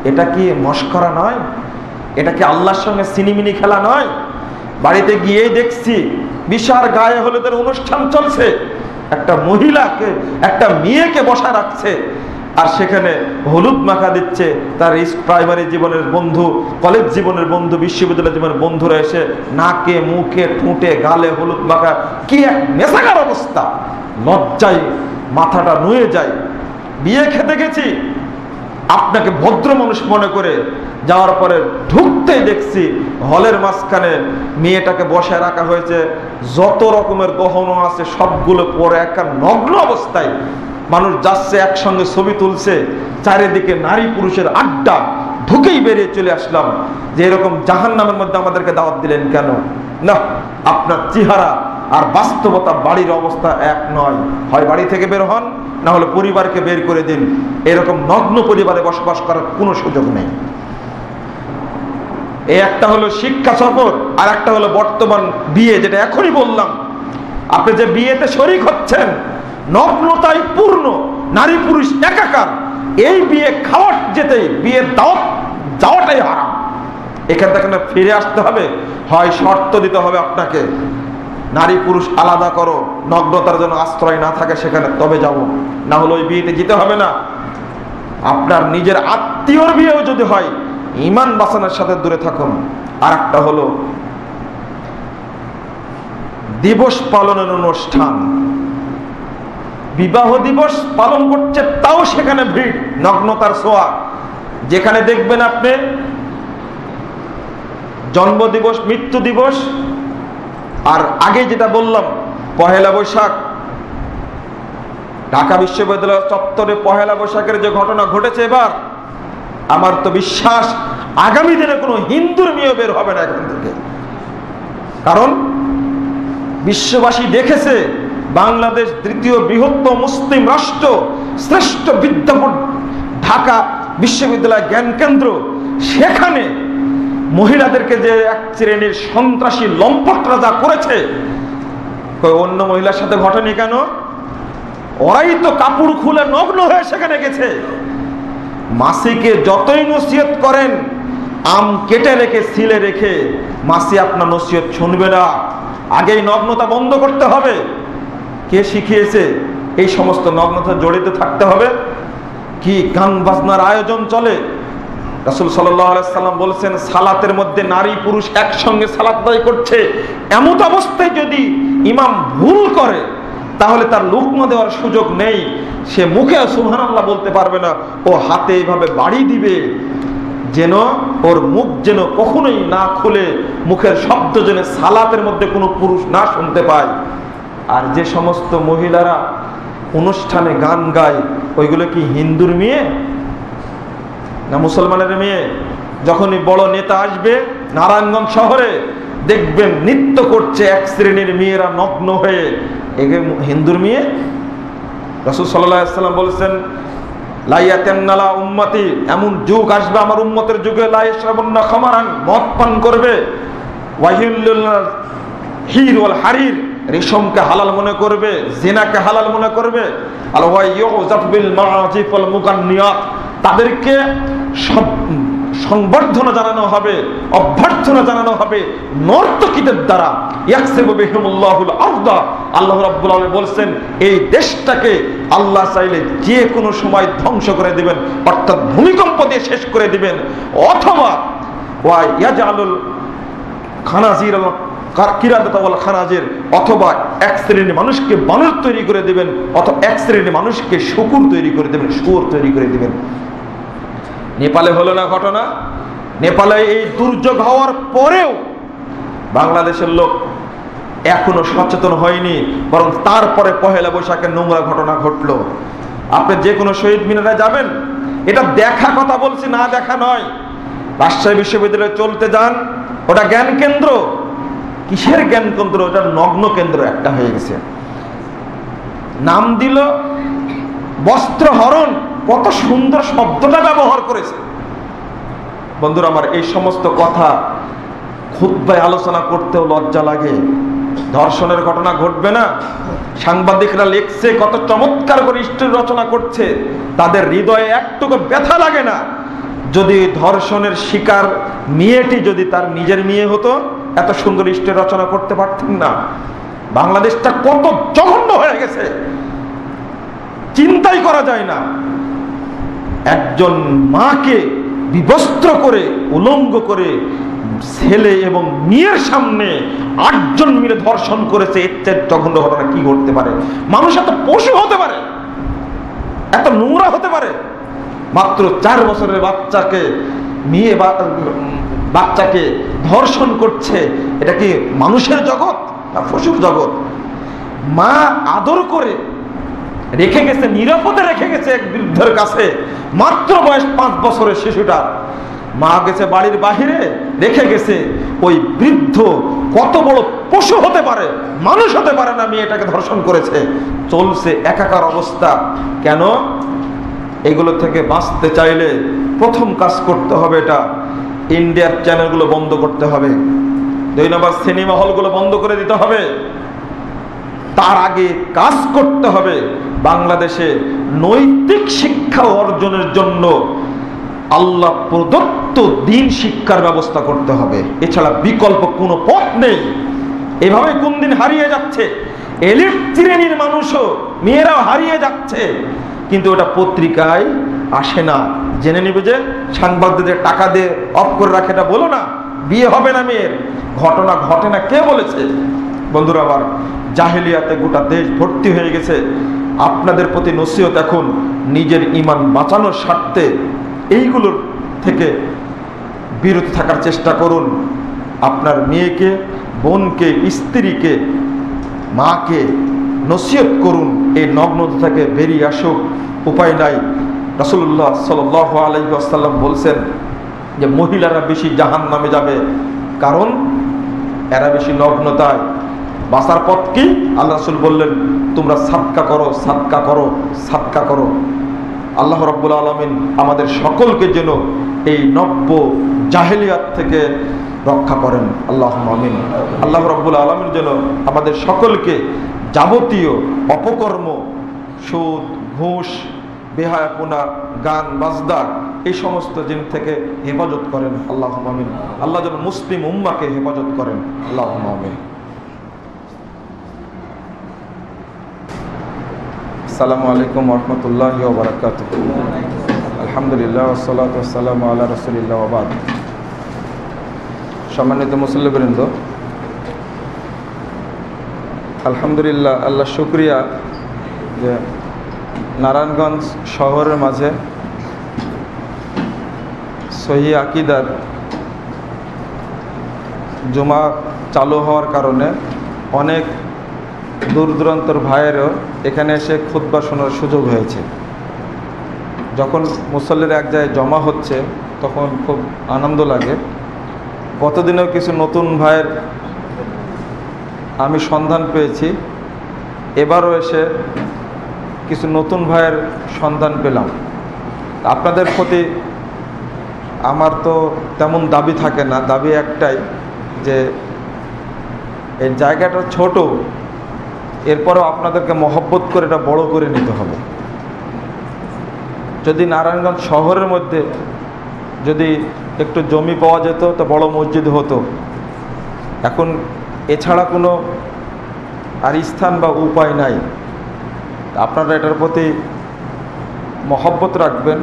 এটা কি মশকরা নয়? এটা কি আল্লাহর সঙ্গে সিনিমিনি খেলা নয়? বাড়িতে গিয়েই দেখছি বিশাল গায়ে হলুদের অনুষ্ঠান চলছে, একটা মহিলাকে, একটা মেয়েকে বসা রাখছে, আর সেখানে হলুদ মাখা দিচ্ছে তার প্রাইমারি জীবনের বন্ধু, কলেজ জীবনের বন্ধু, বিশ্ববিদ্যালয় জীবনের বন্ধুরা এসে নাকে মুখে ঠোঁটে গালে হলুদ মাখা। কি এক মেসাগার অবস্থা! লজ্জায় মাথাটা নুয়ে যায়। বিয়ে খেতে গেছি, আপনাকে ভদ্র মানুষ মনে করে যাওয়ার পরে ঢুকতেই দেখছি হলের মাঝখানে মেয়েটাকে বসায় রাখা হয়েছে, যত রকমের গহনা আছে সবগুলো পরে একটা নগ্ন অবস্থায় মানুষ যাচ্ছে, একসঙ্গে ছবি তুলছে, চারিদিকে নারী পুরুষের আড্ডা। ঢুকেই বেরিয়ে চলে আসলাম যে এরকম জাহান্নামের মধ্যে আমাদেরকে দাওয়াত দিলেন কেন? না, আপনার চেহারা আর বাস্তবতা, বাড়ির অবস্থা এক নয়। হয় বাড়ি থেকে বের হন, না হলে পরিবারকে বের করে দিন। এরকম নগ্ন পরিবারে বসবাস করার কোনো সুযোগ নেই। এই একটা হলো শিক্ষা সফর, আর একটা হলো বর্তমান বিয়ে, যেটা এখনই বললাম। আপনি যে বিয়েতে শরীক হচ্ছেন, নগ্নতায় পূর্ণ, নারী পুরুষ একাকার। এই বিয়ে খাওয়ার যেতেই, বিয়ের দাওয়াত যাওয়াটাই হারাম। এখান থেকে ফিরে আসতে হবে, হয় শর্ত দিতে হবে আপনাকে, নারী পুরুষ আলাদা করো, নগ্নতার জন্য আশ্রয় না থাকে সেখানে, তবে যাব, না হলে ওই বিয়েতে যেতে হবে না। আপনার নিজের আত্মীয়র বিয়েও যদি হয়, ঈমান বাঁচানোর সাথে দূরে থাকুন। আর একটা হলো দিবস পালনের অনুষ্ঠান, বিবাহ দিবস পালন করছে, তাও সেখানে ভিড়, নগ্নতার ছোঁয়া। যেখানে দেখবেন আপনি জন্ম দিবস, মৃত্যু দিবস, আর আগে যেটা বললাম পহেলা বৈশাখ, ঢাকা বিশ্ববিদ্যালয় চত্বরে পহেলা বৈশাখের যে ঘটনা ঘটেছে এবার, আমার তো বিশ্বাস আগামী দিনে কোনো হিন্দুর মেয়ে বের হবে না এখান থেকে। কারণ বিশ্ববাসী দেখেছে বাংলাদেশ দ্বিতীয় বৃহত্তম মুসলিম রাষ্ট্র, শ্রেষ্ঠ বিদ্যাপীঠ ঢাকা বিশ্ববিদ্যালয় জ্ঞান কেন্দ্র, সেখানে মহিলাদেরকে যে এক শ্রেণীর সন্ত্রাসী লম্পটরা যা করেছে, অন্য মহিলার সাথে ঘটেনি কেন? ওরাই তো কাপড় খুলে নগ্ন হয়ে সেখানে গেছে। মাসিকে যতই নসিহত করেন, আম কেটে রেখে সিলে রেখে, মাসি আপনার নসিহত শুনবে না। আগেই নগ্নতা বন্ধ করতে হবে। কে শিখিয়েছে এই সমস্ত নগ্নতা জড়িত থাকতে হবে? কি গান বাজনার আয়োজন চলে! রাসূল সাল্লাল্লাহু আলাইহি সাল্লাম বলেছেন, সালাতের মধ্যে নারী পুরুষ একসঙ্গে সালাত আদায় করছে, এমন অবস্থায় যদি ইমাম ভুল করে তাহলে তার লুকমা দেওয়ার সুযোগ নেই। সে মুখে সুবহানাল্লাহ বলতে পারবে না, ও হাতে এইভাবে বাড়ি দিবে যেন ওর মুখ যেন কখনোই না খুলে, মুখের শব্দ যেন সালাতের মধ্যে কোনো পুরুষ না শুনতে পায়। আর যে সমস্ত মহিলারা অনুষ্ঠানে গান গায়, ওইগুলো কি হিন্দুর মেয়ে না মুসলমানের মেয়ে? যখনই বড় নেতা আসবে নারায়ণগঞ্জ শহরে, দেখবেন নৃত্য করছে এক শ্রেণীর মেয়েরা নগ্ন হয়ে, একে হিন্দুর মেয়ে? রাসূল সাল্লাল্লাহু আলাইহি ওয়াসাল্লাম বলেছেন, লা ইয়াতান্নালা উম্মতি, এমন যুগ আসবে আমার উম্মতের যুগে, লা ইয়াশরাবুন্না খামারান, মদ পান করবে, ওয়াহিল্লুল হির ওয়াল হারির, রেশমকে হালাল মনে করবে, জিনাকে হালাল মনে করবে, আল ওয়াইয়ুযাফ বিল মাআজিফ ওয়াল মুগান্নিয়াত, তাদেরকে সংবর্ধনা জানানো হবে, অভ্যর্থনা জানানো হবে নর্তকীদের দ্বারা। ইয়াকসিবু বিহিমুল্লাহুল আরদা, আল্লাহ রাব্বুল আলামিন বলছেন এই দেশটাকে আল্লাহ চাইলে যে কোনো সময় ধ্বংস করে দিবেন, অর্থাৎ ভূমিকম্প দিয়ে শেষ করে দিবেন। অথবা ওয়া ইয়াজআলুল খানাজির কিরাদাতা ওয়াল খানাজির, অথবা এক শ্রেণীর মানুষকে বানর তৈরি করে দিবেন, অথবা এক শ্রেণীর মানুষকে শূকর তৈরি করে দিবেন, শুয়োর তৈরি করে দিবেন। নেপালে হলো না ঘটনা? নেপালে এই দুর্যোগ হওয়ার পরেও বাংলাদেশের লোক এখনো সচেতন হয়নি, বরং তারপরে পহেলা বৈশাখের নোংরা ঘটনা ঘটলো। আপনি যে কোনো শহীদ মিনারে যাবেন, এটা দেখা কথা বলছি, না দেখা নয়। রাজশাহী বিশ্ববিদ্যালয়ে চলতে যান, ওটা জ্ঞান কেন্দ্র। কিসের জ্ঞান কেন্দ্র? ওটা নগ্ন কেন্দ্র একটা হয়ে গেছে। নাম দিল বস্ত্রহরণ, কত সুন্দর শব্দটা ব্যবহার করেছে। বন্ধুরা আমার, এই সমস্ত কথা খুতবায় আলোচনা করতেও লজ্জা লাগে। ধর্ষণের ঘটনা ঘটবে না? সাংবাদিকরা লিখছে, কত চমৎকার করে স্টোরি রচনা করছে, তাদের হৃদয়ে একটুকু ব্যথা লাগে না। যদি ধর্ষণের শিকার মেয়েটি যদি তার নিজের মেয়ে হতো, এত সুন্দর স্টোরি রচনা করতে পারতেন না। বাংলাদেশটা কত জঘন্য হয়ে গেছে, চিন্তাই করা যায় না। একজন মাকে বিবস্ত্র করে, উলঙ্গ করে ছেলে এবং মেয়ের সামনে 8 জন মিলে ধর্ষণ করেছে। এর চেয়ে জঘন্য ঘটনা কি ঘটতে পারে? মানুষ এত পশু হতে পারে, এত নোংরা হতে পারে? মাত্র 4 বছরের বাচ্চাকে, বাচ্চাকে ধর্ষণ করছে। এটা কি মানুষের জগৎ না পশুর জগৎ? মা আদর করে রেখে গেছে, নিরাপদে রেখে গেছে এক বৃদ্ধের কাছে। মাত্র বয়স 5 বছরের শিশুটা, মা গেছে বাড়ির বাহিরে রেখে গেছে। ওই বৃদ্ধ কত বড় পশু হতে পারে, মানুষ হতে পারে না, মেয়েটাকে ধর্ষণ করেছে। চলছে একাকার অবস্থা। কেন? এগুলো থেকে বাঁচতে চাইলে প্রথম কাজ করতে হবে, এটা ইন্ডিয়ার চ্যানেলগুলো বন্ধ করতে হবে। 2 নম্বর, সিনেমা হলগুলো বন্ধ করে দিতে হবে। তার আগে কাজ করতে হবে বাংলাদেশে নৈতিক শিক্ষা অর্জনের জন্য আল্লাহ প্রদত্ত দিন শিক্ষার ব্যবস্থা করতে হবে। এছাড়া বিকল্প কোনো পথ নেই। এভাবে কোন দিন হারিয়ে যাচ্ছে, এলিট শ্রেণীর মানুষও, মেয়েরাও হারিয়ে যাচ্ছে, কিন্তু ওটা পত্রিকায় আসে না। জেনে নিবে যে সাংবাদিকদের টাকা দিয়ে অফ করে রাখে, এটা বলো না, বিয়ে হবে না মেয়ের। ঘটনা ঘটে না, কে বলেছে? বন্ধুরা আবার, জাহেলিয়াতে গোটা দেশ ভর্তি হয়ে গেছে। আপনাদের প্রতি নসিহত, এখন নিজের ঈমান বাঁচানোর স্বার্থে এইগুলোর থেকে বিরত থাকার চেষ্টা করুন। আপনার মেয়েকে, বোনকে, স্ত্রীকে, মাকে নসিহত করুন, এই নগ্নতা থেকে বেরিয়ে আসুক। উপায় নাই। রাসূলুল্লাহ সাল্লাল্লাহু আলাইহি ওয়াসাল্লাম বলছেন যে মহিলারা বেশি জাহান্নামে যাবে, কারণ এরা বেশি নগ্নতায়। বাঁচার পথ কি? আল্লাহ রাসূল বললেন, তোমরা সাদকা করো, সাদকা করো, সাদকা করো। আল্লাহ রাব্বুল আলামিন আমাদের সকলকে যেন এই নব্য জাহেলিয়াত থেকে রক্ষা করেন। আল্লাহুম্মা আমিন। আল্লাহ রাব্বুল আলামিন যেন আমাদের সকলকে যাবতীয় অপকর্ম, সুদ, ঘুষ, বেহায়াপনা, গান বাজনা, এই সমস্ত জিনিস থেকে হেফাজত করেন। আল্লাহুম্মা আমিন। আল্লাহ যেন মুসলিম উম্মাহকে হেফাজত করেন। আল্লাহুম্মা আমিন। আসসালামু আলাইকুম ওয়া রাহমাতুল্লাহি ওয়া বারাকাতুহু। আলহামদুলিল্লাহ ওয়াসসালাতু ওয়াসসালামু আলা রাসূলিল্লাহ ওয়া বাদ। সম্মানিত মুসল্লিবৃন্দ, আলহামদুলিল্লাহ, আল্লাহ শুকরিয়া যে নারায়ণগঞ্জ শহরের মাঝে সহিহ আকীদার জুমা চালু হওয়ার কারণে অনেক দূর দূরান্তর ভাইয়েরও এখানে এসে খুতবা শোনার সুযোগ হয়েছে। যখন মুসল্লিরা এক জায়গায় জমা হচ্ছে তখন খুব আনন্দ লাগে। গতদিনেও কিছু নতুন ভাইয়ের আমি সন্ধান পেয়েছি, এবারও এসে কিছু নতুন ভাইয়ের সন্ধান পেলাম। আপনাদের প্রতি আমার তো তেমন দাবি থাকে না, দাবি একটাই যে এই জায়গাটা ছোট, এরপরও আপনাদেরকে মহব্বত করে এটা বড় করে নিতে হবে। যদি নারায়ণগঞ্জ শহরের মধ্যে যদি একটু জমি পাওয়া যেত তো বড় মসজিদ হতো। এখন এছাড়া কোনো আর স্থান বা উপায় নাই। আপনারা এটার প্রতি মহব্বত রাখবেন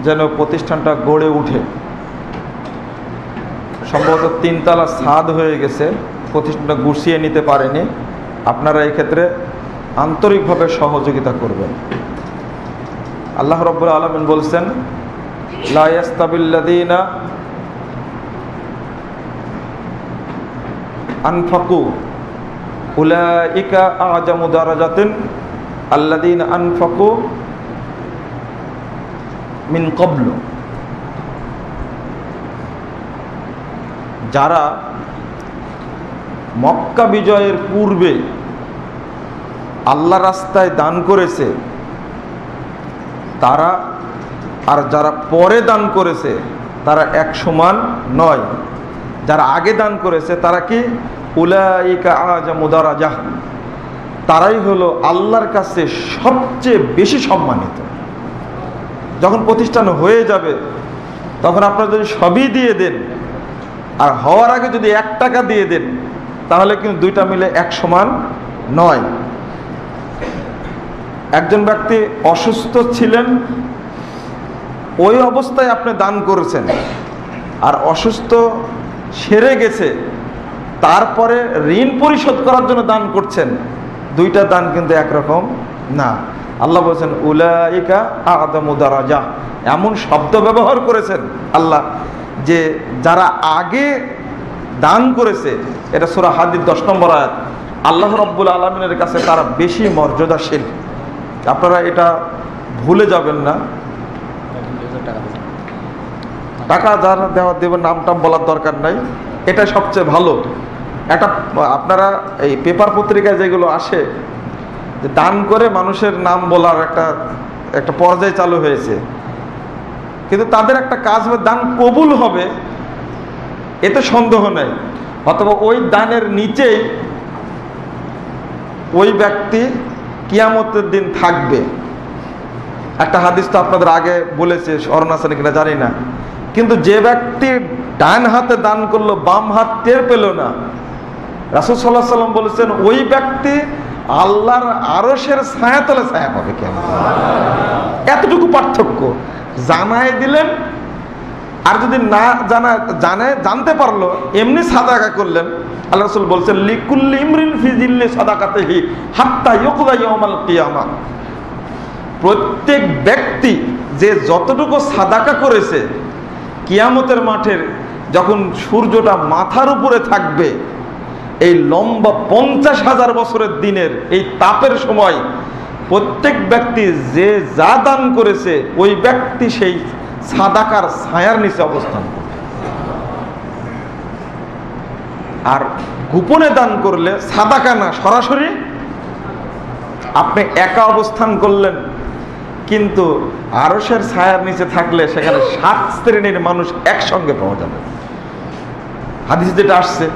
যেন প্রতিষ্ঠানটা গড়ে উঠে। সম্ভবত 3 তলা ছাদ হয়ে গেছে, প্রতিষ্ঠানটা গুছিয়ে নিতে পারেনি। আপনারা এই ক্ষেত্রে আন্তরিকভাবে সহযোগিতা করবেন। আল্লাহ রাব্বুল আলামিন বলছেন, লা ইয়াস্তাবিল্লাযীনা আনফাকু উলাইকা আ'জামু দারাজাতিন আল্লাযীনা আনফাকু মিন ক্বাবলু। যারা মক্কা বিজয়ের পূর্বে আল্লাহ রাস্তায় দান করেছে তারা আর যারা পরে দান করেছে তারা এক সমান নয়। যারা আগে দান করেছে তারা কি? উলাইকা আ'জামু দারাজাহ, তারাই হলো আল্লাহর কাছে সবচেয়ে বেশি সম্মানিত। যখন প্রতিষ্ঠান হয়ে যাবে তখন আপনারা যদি সবই দিয়ে দেন আর হওয়ার আগে যদি 1 টাকা দিয়ে দেন তাহলে কিন্তু দুইটা মিলে এক সমান নয়। একজন ব্যক্তি অসুস্থ ছিলেন, ওই অবস্থায় আপনি দান করেছেন, আর অসুস্থ সেরে গেছে তারপরে ঋণ পরিশোধ করার জন্য দান করছেন, দুইটা দান কিন্তু একরকম না। আল্লাহ বলছেন উলাইকা আ'জামু দারাজাহ, এমন শব্দ ব্যবহার করেছেন আল্লাহ যে যারা আগে দান করেছে, এটা সূরা হাদীদ 10 নম্বর আয়াত, আল্লাহ রাব্বুল আলামিনের কাছে তারা বেশি মর্যাদাশীল। আপনারা এটা ভুলে যাবেন না। টাকা যারা দেবেন নামটাম বলার দরকার নাই, এটা সবচেয়ে ভালো। একটা আপনারা এই পেপার পত্রিকায় যেগুলো আসে যে দান করে মানুষের নাম বলার একটা পর্যায় চালু হয়েছে, কিন্তু তাদের একটা কাজ হবে দান কবুল হবে, এতে সন্দেহ নেই। অথবা ওই দানের নিচেই ওই ব্যক্তি কিয়ামতের দিন থাকবে। একটা হাদিস তো আপনাদের আগে বলেছে, স্মরণ আছে কিনা জানি না, কিন্তু যে ব্যক্তি ডান হাতে দান করলো বাম হাত টের পেল না, রাসূল সাল্লাল্লাহু আলাইহি ওয়াসাল্লাম বলেছেন ওই ব্যক্তি আল্লাহর আরশের ছায়াতলে ছায়া পাবে কিয়ামতে। এতটুকু পার্থক্য জানায় দিলেন। আর যদি না জানতে পারলো এমনি সাদাকা করলেন, আল্লাহ রাসূল বলছেন লিকুল্লি ইমরিন ফি জিল্লি সাদাকাতিহি হাত্তা ইউকযা ইয়াউমাল কিয়ামা। প্রত্যেক ব্যক্তি যে যতটুকু সাদাকা করেছে, কিয়ামতের মাঠের যখন সূর্যটা মাথার উপরে থাকবে, এই লম্বা 50,000 বছরের দিনের এই তাপের সময় প্রত্যেক ব্যক্তি যে যা দান করেছে ওই ব্যক্তি সেই সাদাকার ছায়ার নিচে অবস্থান করবে। আর গোপনে দান করলে সাদাকা না, সরাসরি আপনি একা অবস্থান করলেন, কিন্তু আরশের ছায়ার নিচে থাকলে সেখানে 7 শ্রেণীর মানুষ একসঙ্গে পাওয়া যাবে। হাদিসে যেটা আসছে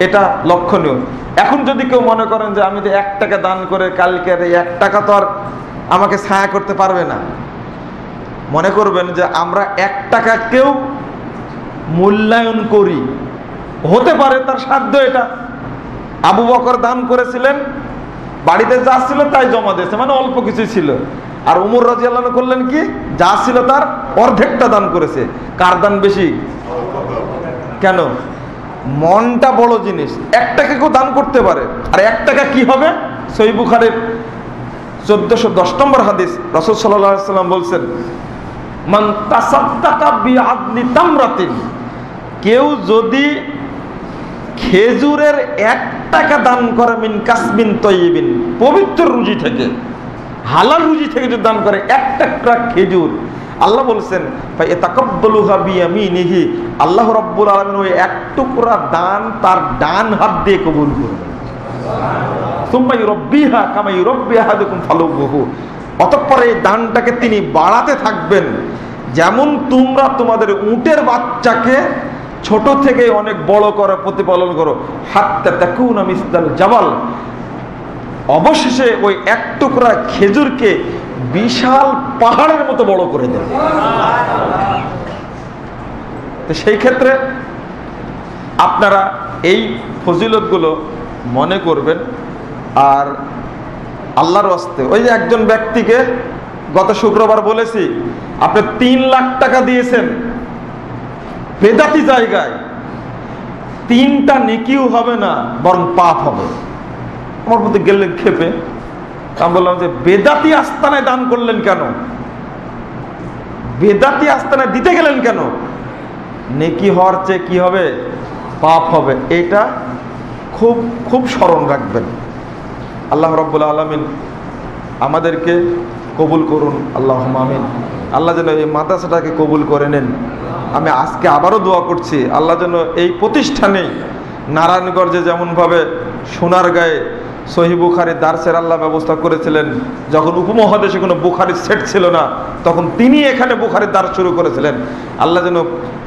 এটা লক্ষণীয়। এখন যদি কেউ মনে করেন যে আমি তো 1 টাকা দান করে কালকের এই 1 টাকা তো আর আমাকে ছায়া করতে পারবে না, মনে করবেন যে আমরা 1 টাকাকেও মূল্যায়ন করি, হতে পারে তার সাধ্য এটা। আবু বকর দান করেছিলেন, বাড়িতে যা ছিল তাই জমা দিয়েছে, মানে অল্প কিছু ছিল। আর উমর রাদিয়াল্লাহু আনহু করলেন কি, যা ছিল তার অর্ধেকটা দান করেছে। কার দান বেশি? কেন? মনটা বড় জিনিস। 1 টাকা কেউ দান করতে পারে, আর 1 টাকা কি হবে? সহিহ বুখারীর 1410 নম্বর হাদিস, রাসূল সাল্লাল্লাহু আলাইহি ওয়াসাল্লাম বলছেন মান তাসাদ্দাকা বিআদলি তামরাতিন, কেউ যদি খেজুরের 1 টাকা দান করে মিন কাসবিন তয়্যিবিন, পবিত্র রুজি থেকে, হালাল রুজি থেকে যদি দান করে 1 টুকরা খেজুর, আল্লাহ বলছেন ফায়াতাকাব্বালুহা বিয়ামিনিহি, আল্লাহ রাব্বুল আলামিন ওই 1 টুকরা দান তার ডান হাত দিয়ে কবুল করবেন। সুম্মা ইউরাব্বিহা কামা ইউরাব্বি আহাদুকুম ফালুহু, অতঃপর এই দানটাকে তিনি বাড়াতে থাকবেন যেমন তোমরা তোমাদের উটের বাচ্চাকে ছোট থেকে অনেক বড় করে প্রতিপালন করো, হাত্তা তাকুনা মিসলাল জাবাল, অবশেষে ওই 1 টুকরা খেজুরকে বিশাল পাহাড়ের মতো বড় করে দেবে। তো সেই ক্ষেত্রে আপনারা এই ফজিলতগুলো মনে করবেন। আর আল্লাহর ওয়াস্তে ওই যে একজন ব্যক্তিকে গত শুক্রবার বলেছি, আপনি 3 লাখ টাকা দিয়েছেন বেদাতি জায়গায়, 3টা নেকিও হবে না, বরং পাপ হবে। আমার প্রতি গেলেন ক্ষেপে। আমি বললাম যে বেদাতি আস্তানায় দান করলেন কেন, বেদাতি আস্তানায় দিতে গেলেন কেন? নেকি হওয়ার চেয়ে কি হবে? পাপ হবে। এটা খুব খুব স্মরণ রাখবেন। আল্লাহ রাব্বুল আলামিন আমাদেরকে কবুল করুন, আল্লাহুম্মা আমিন। আল্লাহ যেন এই মাদ্রাসাটাকে কবুল করে নেন। আমি আজকে আবারও দোয়া করছি, আল্লাহ যেন এই প্রতিষ্ঠানেই নারায়ণগঞ্জে যেমনভাবে সোনারগাঁয়ে সহিহ বুখারী দার্সের আল্লাহ ব্যবস্থা করেছিলেন, যখন উপমহাদেশে কোনো বুখারীর সেট ছিল না, তখন তিনি এখানে বুখারীর দার্স শুরু করেছিলেন। আল্লাহ যেন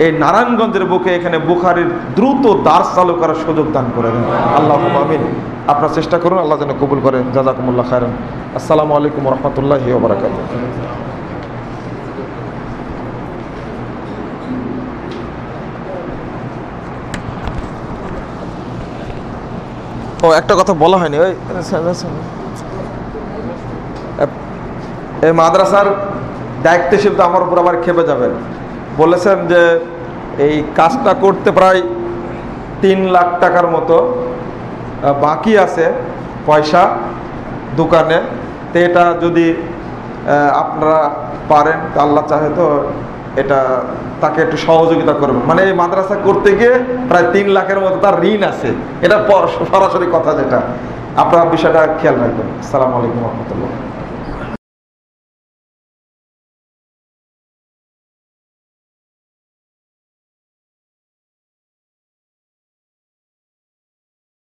এই নারায়ণগঞ্জের বুকে এখানে বুখারীর দ্রুত দার্স চালু করার সুযোগ দান করে দেন, আল্লাহুম্মা আমিন। আপনারা চেষ্টা করুন, আল্লাহ যেন কবুল করেন। জাযাকুমুল্লাহ খায়রান। আসসালামু আলাইকুম ওয়া রাহমাতুল্লাহি ওয়া বারাকাতুহু। ও একটা কথা বলা হয়নি, ওই এই মাদ্রাসার দায়িত্বশীল তো আমার উপর আবার খেপে যাবেন। বলেছেন যে এই কাজটা করতে প্রায় 3 লাখ টাকার মতো বাকি আছে পয়সা দোকানে। তো এটা যদি আপনারা পারেন, তো আল্লাহ চাহে তো এটা তাকে একটু সহযোগিতা করবেন। মানে এই মাদ্রাসা করতে গিয়ে প্রায় 3 লাখের মতো তার ঋণ আছে, এটা সরাসরি কথা, যেটা আপনারা বিষয়টা খেয়াল রাখবেন। আসসালামু আলাইকুম ওয়া রাহমাতুল্লাহ।